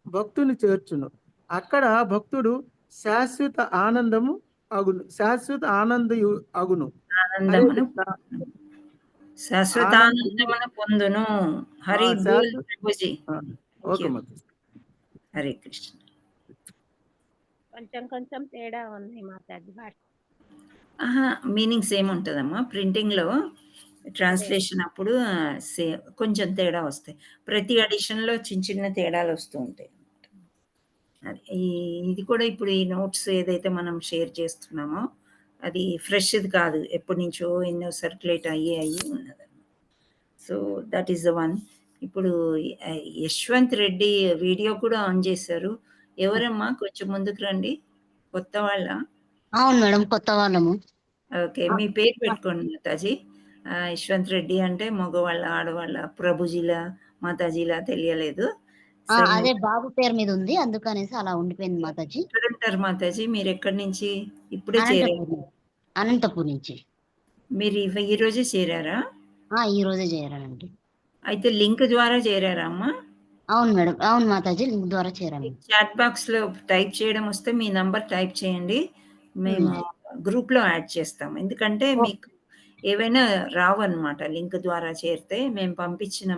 భక్తుని చేర్చును. అక్కడ భక్తుడు శాశ్వత ఆనందము అగును. శాశ్వతానందమును పొందును. హరి బోల్ ప్రభుజీ. హరే కృష్ణ. కొంచెం తేడా ఉంది మాతాజీ. మీనింగ్స్ ఏముంటుందమ్మా ప్రింటింగ్లో ట్రాన్స్లేషన్ అప్పుడు కొంచెం తేడా వస్తాయి. ప్రతి ఎడిషన్లో చిన్న చిన్న తేడాలు వస్తూ ఉంటాయి. ఇది కూడా ఇప్పుడు ఈ నోట్స్ ఏదైతే మనం షేర్ చేస్తున్నామో అది ఫ్రెష్ది కాదు, ఎప్పటి నుంచో ఎన్నో సర్క్యులేట్ అయ్యి ఉన్నది. So that is the one. ఇప్పుడు యశ్వంత్ రెడ్డి వీడియో కూడా ఆన్ చేశారు. ఎవరమ్మా కొంచెం ముందుకు రండి. కొత్త వాళ్ళ? అవును మేడం, కొత్త వాళ్ళము. ఓకే, మీ పేరు పెట్టుకోండి మాతాజీ. యశ్వంత్ రెడ్డి అంటే మగవాళ్ళ ఆడవాళ్ళ? ప్రభుజీలా మాతాజీలా తెలియలేదు. అదే బాబు పేరు మీద ఉంది, అందుకనేసి అలా ఉండిపోయింది మాతాజీ. ఎక్కడుంటారు మాతాజీ? మీరు ఎక్కడి నుంచి? ఇప్పుడే చేరారు? అనంతపూర్ నుంచి. మీరు ఈ రోజే చేరారా? ఈ రోజే చేరానండి. అయితే లింక్ ద్వారా చేరారా అమ్మా? అవును మేడం, అవును మాతాజీ, లింక్ ద్వారా చేరాను. చాట్ బాక్స్ లో టైప్ చేయడం వస్తే మీ నంబర్ టైప్ చేయండి, మేము గ్రూప్ లో యాడ్ చేస్తాం. ఎందుకంటే మీకు ఏవైనా రావు అన్నమాట లింక్ ద్వారా చేరితే. మేము పంపించిన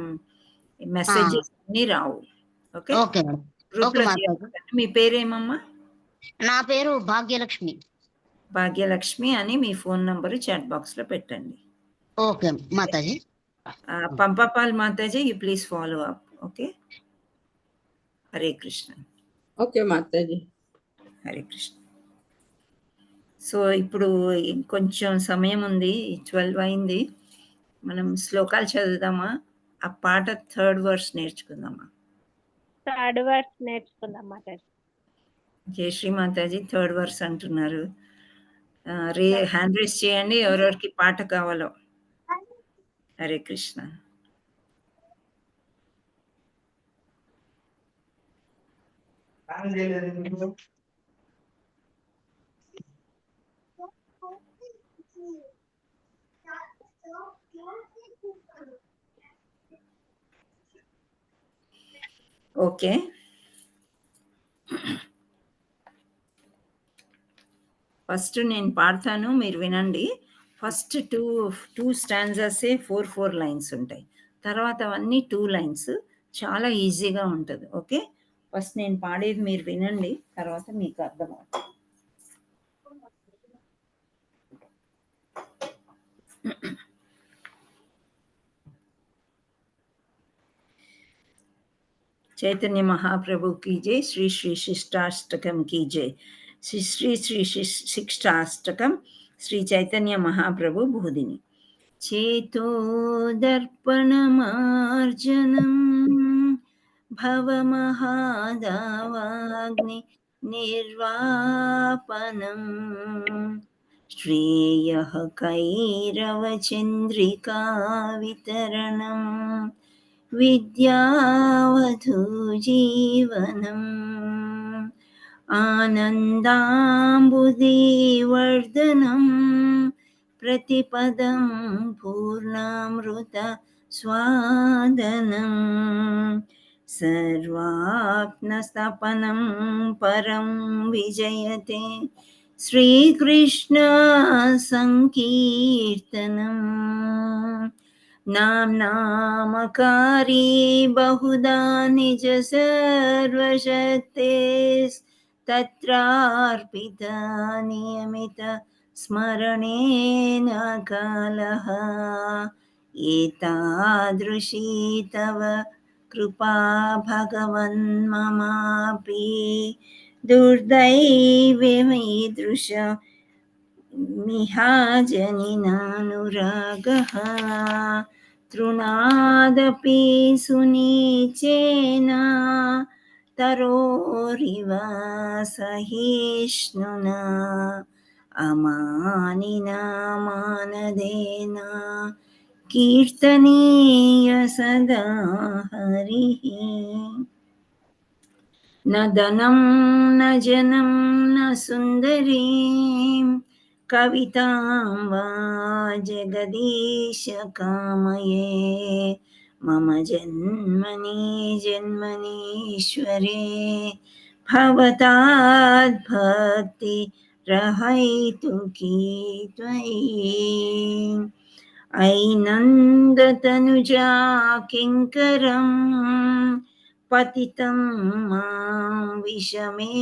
మెసేజెస్ అన్ని రావు. ఓకే, గ్రూప్ లో చేరండి. మీ పేరేమమ్మా? నా పేరు భాగ్యలక్ష్మి. భాగ్యలక్ష్మి అని మీ ఫోన్ నంబర్ చాట్ బాక్స్ లో పెట్టండి. ఓకే మాతాజీ. పంపపాల్ మాతాజీ, you please follow up. Okay, Hare Krishna. Okay మాతాజీ. హరే కృష్ణ. సో ఇప్పుడు కొంచెం సమయం ఉంది, 12 అయింది. మనం శ్లోకాలు చదువుదామా? ఆ పాట థర్డ్ వర్స్ నేర్చుకుందామా? థర్డ్ వర్స్ నేర్చుకుందాం మాతాజీ. జయశ్రీ మాతాజీ థర్డ్ వర్స్ అంటున్నారు. హ్యాండ్ రేస్ చేయండి ఎవరెవరికి పాట కావాలో. హరే కృష్ణ. ఓకే, ఫస్ట్ నేను పాడతాను, మీరు వినండి. ఫస్ట్ టూ స్టాంజాసే 4 లైన్స్ ఉంటాయి. తర్వాత అవన్నీ 2 లైన్స్. చాలా ఈజీగా ఉంటుంది. ఓకే, ఫస్ట్ నేను పాడేది మీరు వినండి, తర్వాత మీకు అర్థమవుతుంది. चैतन्य महाप्रभु की जय. श्री श्री शिष्टाष्टकम की जय. श्री श्री श्री शिष्टाष्टकम श्री चैतन्य महाप्रभु बोधिनी. चेतो दर्पणमार्जनम भवमहादावाग्नि निर्वापनम श्रेयः कैरवचन्द्रिका वितरणम विद्यावधूजीवनम् आनन्दाम्बुदीवर्धनं प्रतिपदं पूर्णामृत स्वादनं सर्वात्मस्तपनं परं विजयते श्रीकृष्ण संकीर्तनम् नामकारी बहुधा निज सर्वशक्ते तत्रार्पिता नियमित स्मरणेन कालः एतादृशी तव कृपा भगवन् ममापि दुर्दैवमीदृश मिहाजनिनानुरागः तृणादपि सुनीचेन तरोरिव सहिष्णुना अमानिना मानदेन कीर्तनीय सदा हरिः न धनं न जनं न सुन्दरीं कवितां वा जगदीश कामये मम जन्मनि जन्मनीश्वरे भवताद्भक्ति रहैतुकी त्वयि ऐनन्दतनुजा किङ्करं पतितं मां विषमे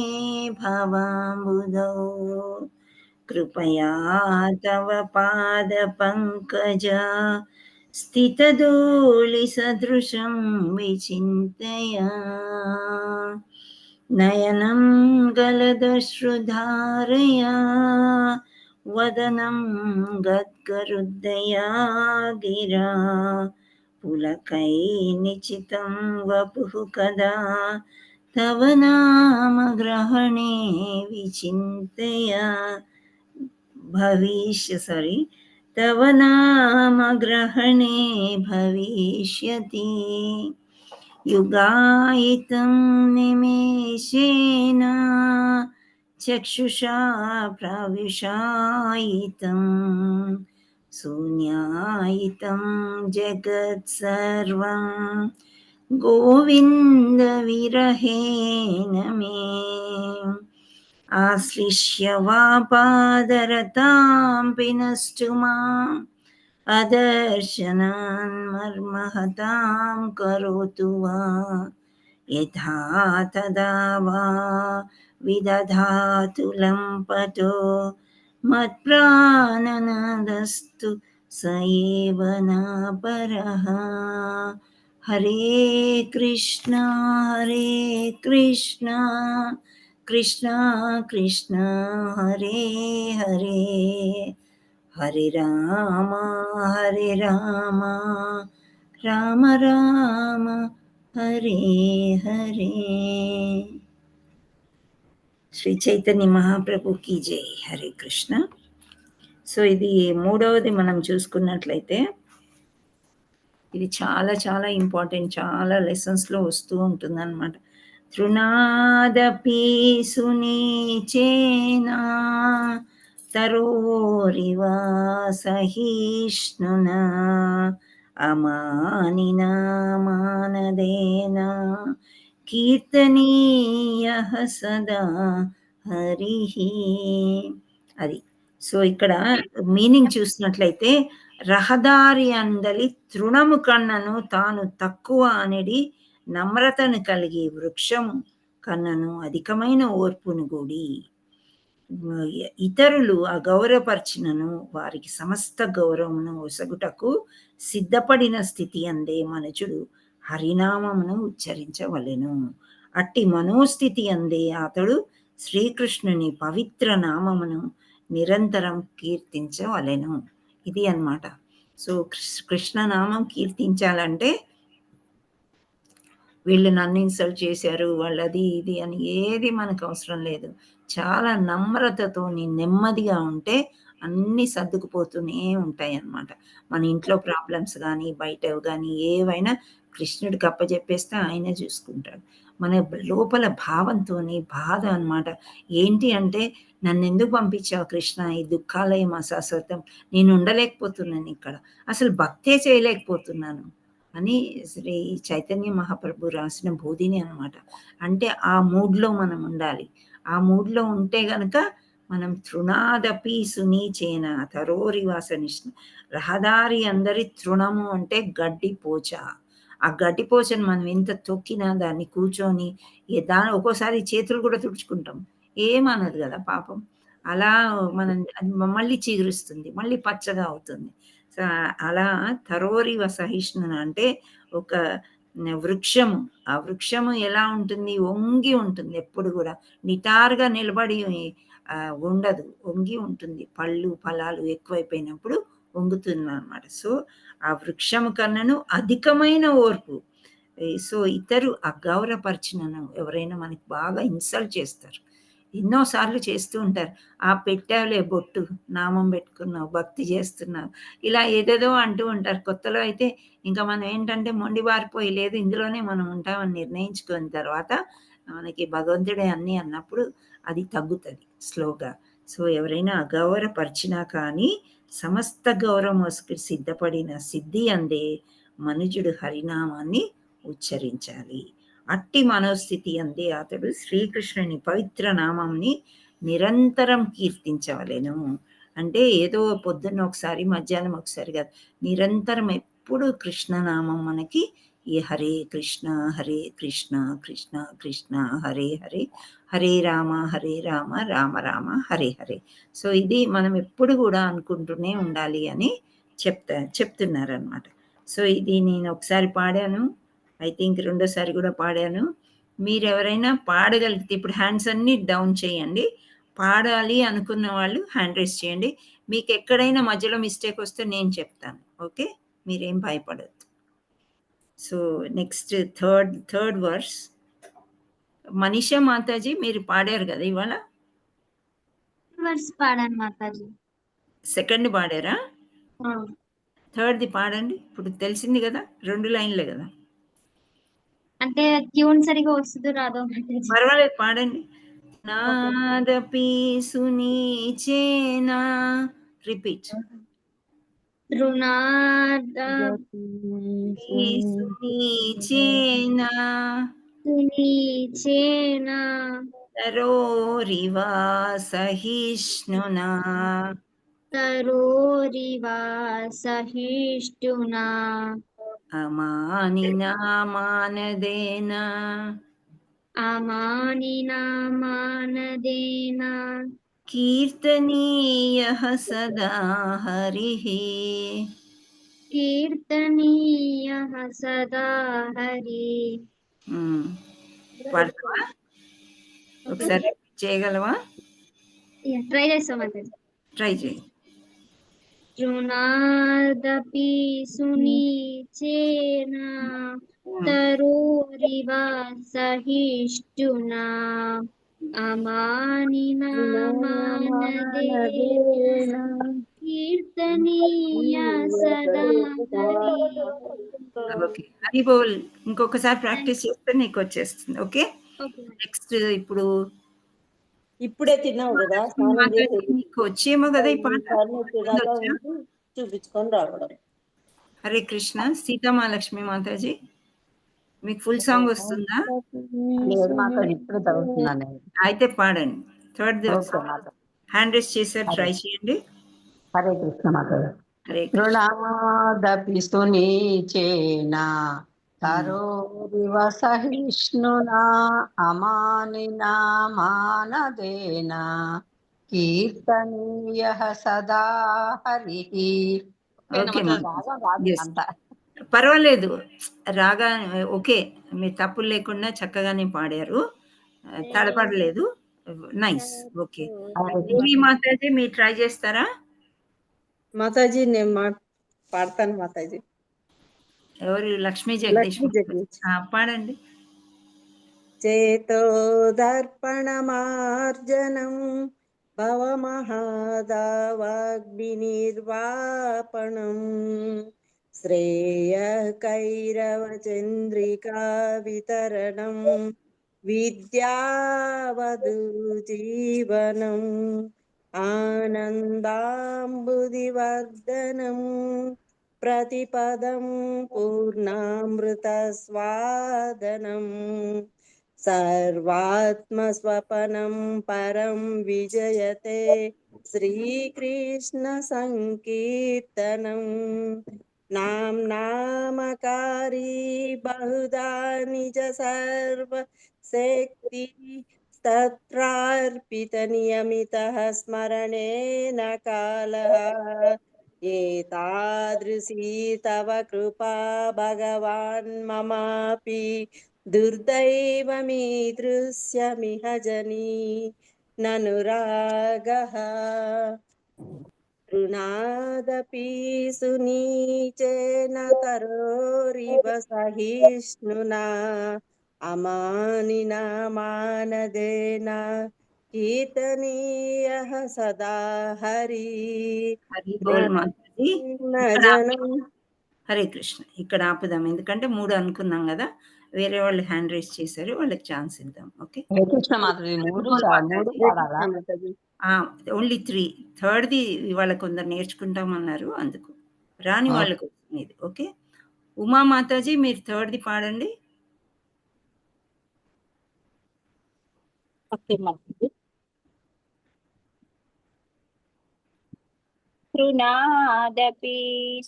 भवाम्बुधौ कृपया तव पादपङ्कज स्थितधूलिसदृशं विचिन्तय नयनं गलदश्रुधारया वदनं गद्गरुद्धया गिरा पुलकैर्निचितं वपुः कदा तव नाम ग्रहणे विचिन्तय तव नाम ग्रहणे भविष्यति युगायितं निमेषेन चक्षुषा प्रविशायितं शून्यायितं जगत् सर्वं गोविन्द विरहेण मे आश्लिष्य वा पादरतां पिनष्टु माम् अदर्शनान् मर्महतां करोतु वा यथा तदा वा विदधातु लम्पटो मत्प्राणनादस्तु स एव न परः हरे कृष्ण कृष्ण कृष्ण हरे हरे हरे राम राम राम हरे हरे శ్రీ చైతన్య మహాప్రభుకి జై. హరే కృష్ణ. సో ఇది మూడవది మనం చూసుకున్నట్లయితే ఇది చాలా చాలా ఇంపార్టెంట్, చాలా లెసన్స్లో వస్తూ ఉంటుంది అన్నమాట. తృణాదపి సునీచేనా తరోరివ సహిష్ణునా అమానినా మానదేనా కీర్తనీయః సదా హరిః. అది. సో ఇక్కడ మీనింగ్ చూసినట్లయితే రహదారి అందలి తృణము కన్నను తాను తక్కువ అనేది నమ్రతను కలిగి వృక్షము కన్నను అధికమైన ఓర్పును గూడి ఇతరులు అగౌరవపరిచినను వారికి సమస్త గౌరవమును ఒసగుటకు సిద్ధపడిన స్థితి అందే మనుజుడు హరినామమును ఉచ్చరించవలెను. అట్టి మనోస్థితి అందే అతడు శ్రీకృష్ణుని పవిత్ర నామమును నిరంతరం కీర్తించవలెను. ఇది అన్నమాట. సో కృష్ణనామం కీర్తించాలంటే వీళ్ళు నన్ను ఇన్సల్ట్ చేశారు, వాళ్ళది ఇది అని ఏది మనకు అవసరం లేదు. చాలా నమ్రతతోని నెమ్మదిగా ఉంటే అన్నీ సర్దుకుపోతూనే ఉంటాయి అన్నమాట. మన ఇంట్లో ప్రాబ్లమ్స్ కానీ బయట కానీ ఏవైనా కృష్ణుడికి అప్పచెప్పేస్తే ఆయనే చూసుకుంటాడు. మన లోపల భావంతోని బాధ అన్నమాట. ఏంటి అంటే నన్నెందుకు పంపించావు కృష్ణ ఈ దుఃఖాలయం అశాశ్వతం, నేను ఉండలేకపోతున్నాను ఇక్కడ, అసలు భక్తే చేయలేకపోతున్నాను అని శ్రీ చైతన్య మహాప్రభు రాసిన బోధిని అన్నమాట. అంటే ఆ మూడ్‌లో మనం ఉండాలి. ఆ మూడ్‌లో ఉంటే గనక మనం తృణాదపి సునీచేన తరోరివాసనిష్ణ, రహదారి అందరి తృణము అంటే గడ్డి పోచ. ఆ గడ్డి పోచను మనం ఎంత తొక్కినా దాన్ని కూర్చొని ఒక్కోసారి చేతులు కూడా తుడుచుకుంటాం. ఏమనదు కదా పాపం. అలా మనం అది మళ్ళీ చిగురిస్తుంది. మళ్ళీ పచ్చగా అవుతుంది. సో, అలా తరోరివ సహిష్ణున అంటే ఒక వృక్షము. ఆ వృక్షము ఎలా ఉంటుంది? వంగి ఉంటుంది ఎప్పుడు గూడా. నిటారుగా నిలబడి ఉండదు. వంగి ఉంటుంది. పళ్ళు, ఫలాలు ఎక్కువైపోయినప్పుడు వంగుతుందనమాట. సో, ఆ వృక్షము కన్నను అధికమైన ఓర్పు. సో, ఇతరు అగౌరవపరిచినను ఎవరైనా మనకి బాగా ఇన్సల్ట్ చేస్తారు. ఎన్నో సార్లు చేస్తూ ఉంటారు. పెట్టావులే బొట్టు, నామం పెట్టుకున్నావు, భక్తి చేస్తున్నావు, ఇలా ఏదేదో అంటూ ఉంటారు. కొత్తలో అయితే ఇంకా మనం ఏంటంటే మొండిబారిపోయి లేదు ఇందులోనే మనం ఉంటామని నిర్ణయించుకున్న తర్వాత మనకి భగవంతుడే అన్నీ అన్నప్పుడు అది తగ్గుతది స్లోగా. సో, ఎవరైనా అగౌరవపరిచినా కానీ సమస్త గౌరవమొసకి సిద్ధపడిన సిద్ధి అందే మనుజుడు హరినామాన్ని ఉచ్చరించాలి. అట్టి మనోస్థితి అందే అతడు శ్రీకృష్ణుని పవిత్ర నామంని నిరంతరం కీర్తించవలెను. అంటే ఏదో పొద్దున్న ఒకసారి, మధ్యాహ్నం ఒకసారి కాదు. నిరంతరం ఎప్పుడు కృష్ణనామం మనకి ఈ హరే కృష్ణ కృష్ణ కృష్ణ హరే హరే, హరే రామ రామ రామ హరే హరే. సో, ఇది మనం ఎప్పుడు కూడా అనుకుంటూనే ఉండాలి అని చెప్తున్నారనమాట. సో, ఇది నేను ఒకసారి పాడాను. ఐ థింక్ రెండోసారి కూడా పాడాను. మీరెవరైనా పాడగలిగితే ఇప్పుడు హ్యాండ్స్ అన్నీ డౌన్ చేయండి. పాడాలి అనుకున్న వాళ్ళు హ్యాండ్ రైజ్ చేయండి. మీకు ఎక్కడైనా మధ్యలో మిస్టేక్ వస్తే నేను చెప్తాను. ఓకే, మీరేం భయపడొద్దు. So, next third verse. Manisha మాతాజీ మీరు పాడారు కదా ఇవాళ? వర్స్ పాడాను మాతాజీ. సెకండ్ పాడారా? థర్డ్‌ది పాడండి. ఇప్పుడు తెలిసింది కదా, 2 లైన్లే కదా. అంటే ట్యూన్ సరిగా వస్తుందో రాదో మాతాజీ. పర్వాలేదు పాడండి. నాదపి సునీచేనా, రిపీట్. సునీచేనా తరోరివా సహిష్ణునా అమానినా మానదేనా కీర్తనీయః సదా హరిః పాడతావా? ఒకసారి చేయగలవా? ట్రై చేస్తాం అంటే ట్రై చేయి. తృణాదపి సునీచేనా తరోరివ సహిష్ణునా అమానినా మానదేనా కీర్తనీయ సదా హరి. ఓకే, హరి బోల్. ఇంకొకసారి ప్రాక్టీస్ చేస్తే నీకు వచ్చేస్తుంది. ఓకే, నెక్స్ట్ ఇప్పుడు ఇప్పుడే తిన్నావు కదా, నీకు వచ్చేమో కదా ఈ పాట. చూపించుకొని రావడం. హరే కృష్ణ. సీతామహాలక్ష్మి మాతాజీ మీకు ఫుల్ సాంగ్ వస్తుందా? అయితే పాడండి. థర్డ్ హ్యాండ్ రైజ్ చేశారు, ట్రై చేయండి. హరే కృష్ణ మాతాజీ. హరే తృణాదపి సునీచేనా తరోరివ సహిష్ణునా అమానినా మానదేనా కీర్తనీయః సదా హరిః. పర్వాలేదు, రాగా ఓకే, మీరు తప్పులు లేకుండా చక్కగానే పాడారు, తడపడలేదు. నైస్. ఓకే, మాతాజీ మీరు ట్రై చేస్తారా? మాతాజీ నేను పాడతాను మాతాజీ. ఎవరు? లక్ష్మీ జగదీష్ పాడండి. చేతో దర్పణమార్జనం భవమహాదావాగ్నిర్వాపణం శ్రేయ కైరవ చంద్రికా వితరణం విద్యావధు జీవనం ఆనందాంబుదివర్ధనం ప్రతిపదం పూర్ణామృత స్వాదనం సర్వాత్మస్వపనం పరం విజయతే శ్రీకృష్ణ సంకీర్తనం నామకారీ బహుదా నిజ సర్వ శక్తి తత్రార్పిత నియమిత స్మరణేన కాలః ఏతాదృశీ తవ కృపా భగవాన్ మమాపి దుర్దైవమీదృశ్యమిహ జనీ ననురాగః తృణాదపి సునీచేన తరోరివ సహిష్ణునా అమానినా మానదేన కీర్తనీయః సదా హరి హరి బోల్ మాతాజీ. ఇక్కడ జనం హరే కృష్ణ. ఇక్కడ ఆపుదాం, ఎందుకంటే 3 అనుకున్నాం కదా, వేరే వాళ్ళు హ్యాండ్ రైజ్ చేశారు, వాళ్ళకి ఛాన్స్ ఇద్దాం. ఓకే, హరే కృష్ణ మాతాజీ. మూడు పాడాలా? ఓన్లీ 3. థర్డ్ది ఇవాళ కొందరు నేర్చుకుంటామన్నారు, అందుకు రాని వాళ్ళకు ఇది. ఓకే, ఉమా మాతాజీ మీరు థర్డ్ది పాడండి. ఓకే మాతాజీ. తృణాదపి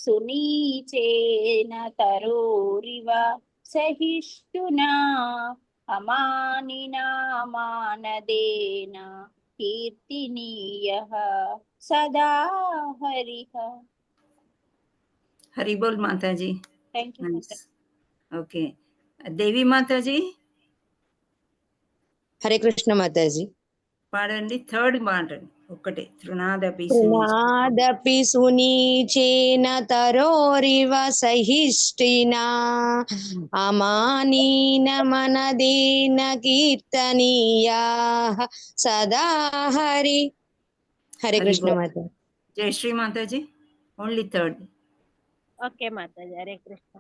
సునీచేన తరోరివ సహిష్ణునా అమానినా మానదేన కీర్తినీయః సదా హరిః. హరి బోల్ మాతాజీ. Thank you. ఓకే, దేవి మాతాజీ హరే కృష్ణ మాతాజీ. పాడండి, థర్డ్ పాడండి ఒక్కటే. తృణాదపి తృణాదపి సునీచేన తరోరివ సహిష్టినా అమానీన మనదేన కీర్తనీయాః సదా హరి. హరే కృష్ణ మాతాజీ. జయశ్రీ మాతాజీ ఓన్లీ థర్డ్. ఓకే మాతాజీ. హరే కృష్ణ.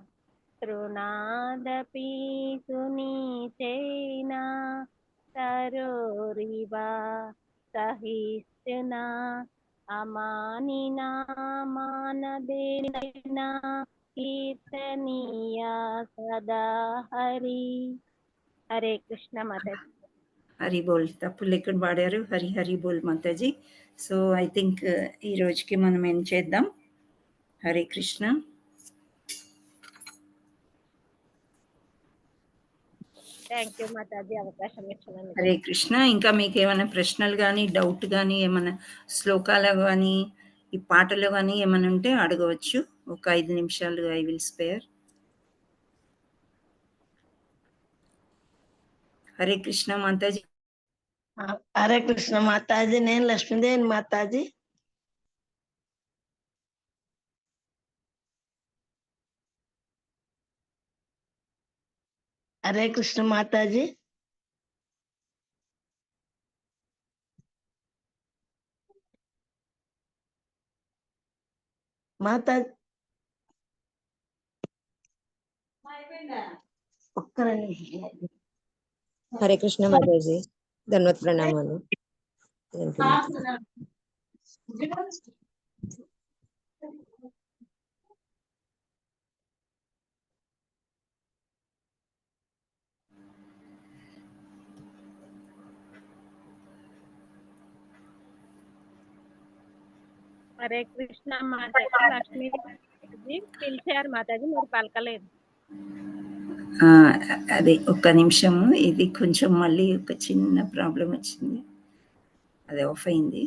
తృణాదపి సునీచేన తరోరివ సహిష్ణునా అమానినా మానదేన కీర్తనీయా సదా హరి. హరే కృష్ణ మాతాజీ. హరి బోల్. తప్పులు ఎక్కడ పాడారు? హరి హరి బోల్ మాతాజీ. సో ఐ థింక్ ఈ రోజుకి మనం ఏం చేద్దాం. హరే కృష్ణ. థ్యాంక్ యూ మాతాజీ, అవకాశం ఇచ్చినందుకు. హరే కృష్ణ. ఇంకా మీకు ఏమైనా ప్రశ్నలు కానీ, డౌట్ కానీ, ఏమైనా శ్లోకాలు కానీ, ఈ పాటలు కానీ ఏమైనా ఉంటే అడగవచ్చు. ఒక 5 నిమిషాలు I will spare. Hare Krishna Mataji. Hare Krishna Mataji. నేను లక్ష్మీదేవి మాతాజీ. హరే కృష్ణ మాతాజీ. మాతాజీ హరే కృష్ణ మాతాజీ. ధన్వత్ ప్రణామాలు. హరే కృష్ణ మాతాజీ. లక్ష్మీ పిలిచారు మాతాజీ, మీరు పలకలేదు. అదే ఒక్క నిమిషము, ఇది కొంచెం మళ్ళీ ఒక చిన్న ప్రాబ్లం వచ్చింది, అది ఆఫ్ అయింది.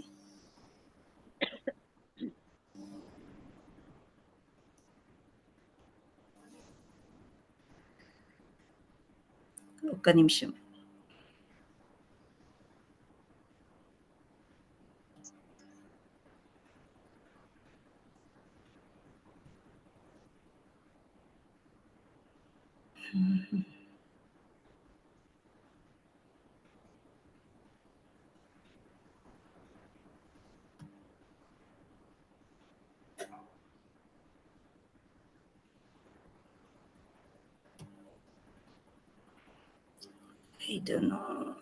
ఒక్క నిమిషం. I don't know.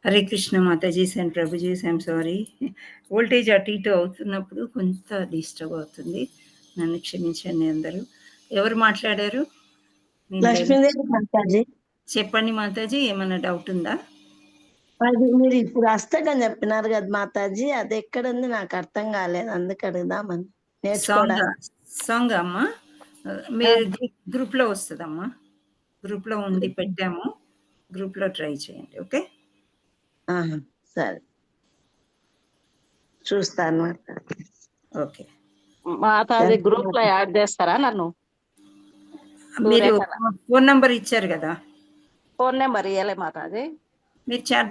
Hare Krishna Matajis and prabhujis, I'm sorry. Voltage అటు ఇటు అవుతున్నప్పుడు కొంత డిస్టర్బ్ అవుతుంది, నన్ను క్షమించండి అందరూ. ఎవరు మాట్లాడారు? లక్ష్మీదేవి మాతాజీ. చెప్పండి మాతాజీ, ఏమైనా డౌట్ ఉందా? అది మీరు ఇప్పుడు అష్టకం చెప్పినారు కదా మాతాజీ, అది ఎక్కడ ఉంది నాకు అర్థం కాలేదు, అందుకు అడుగుదామని నేర్చుకోవడానికి. సాంగ్ అమ్మా, మీరు గ్రూప్లో వస్తుందమ్మా, గ్రూప్లో ఉంది, పెట్టాము, గ్రూప్లో ట్రై చేయండి. ఓకే, సరే చూస్తాను. ఓకే మాతాజీ గ్రూప్ లో యాడ్ చేస్తారా నన్ను? మీరు ఫోన్ నంబర్ ఇచ్చారు కదా, ఫోన్ నెంబర్ ఇవ్వలే మాతాజీ. మీరు చాట్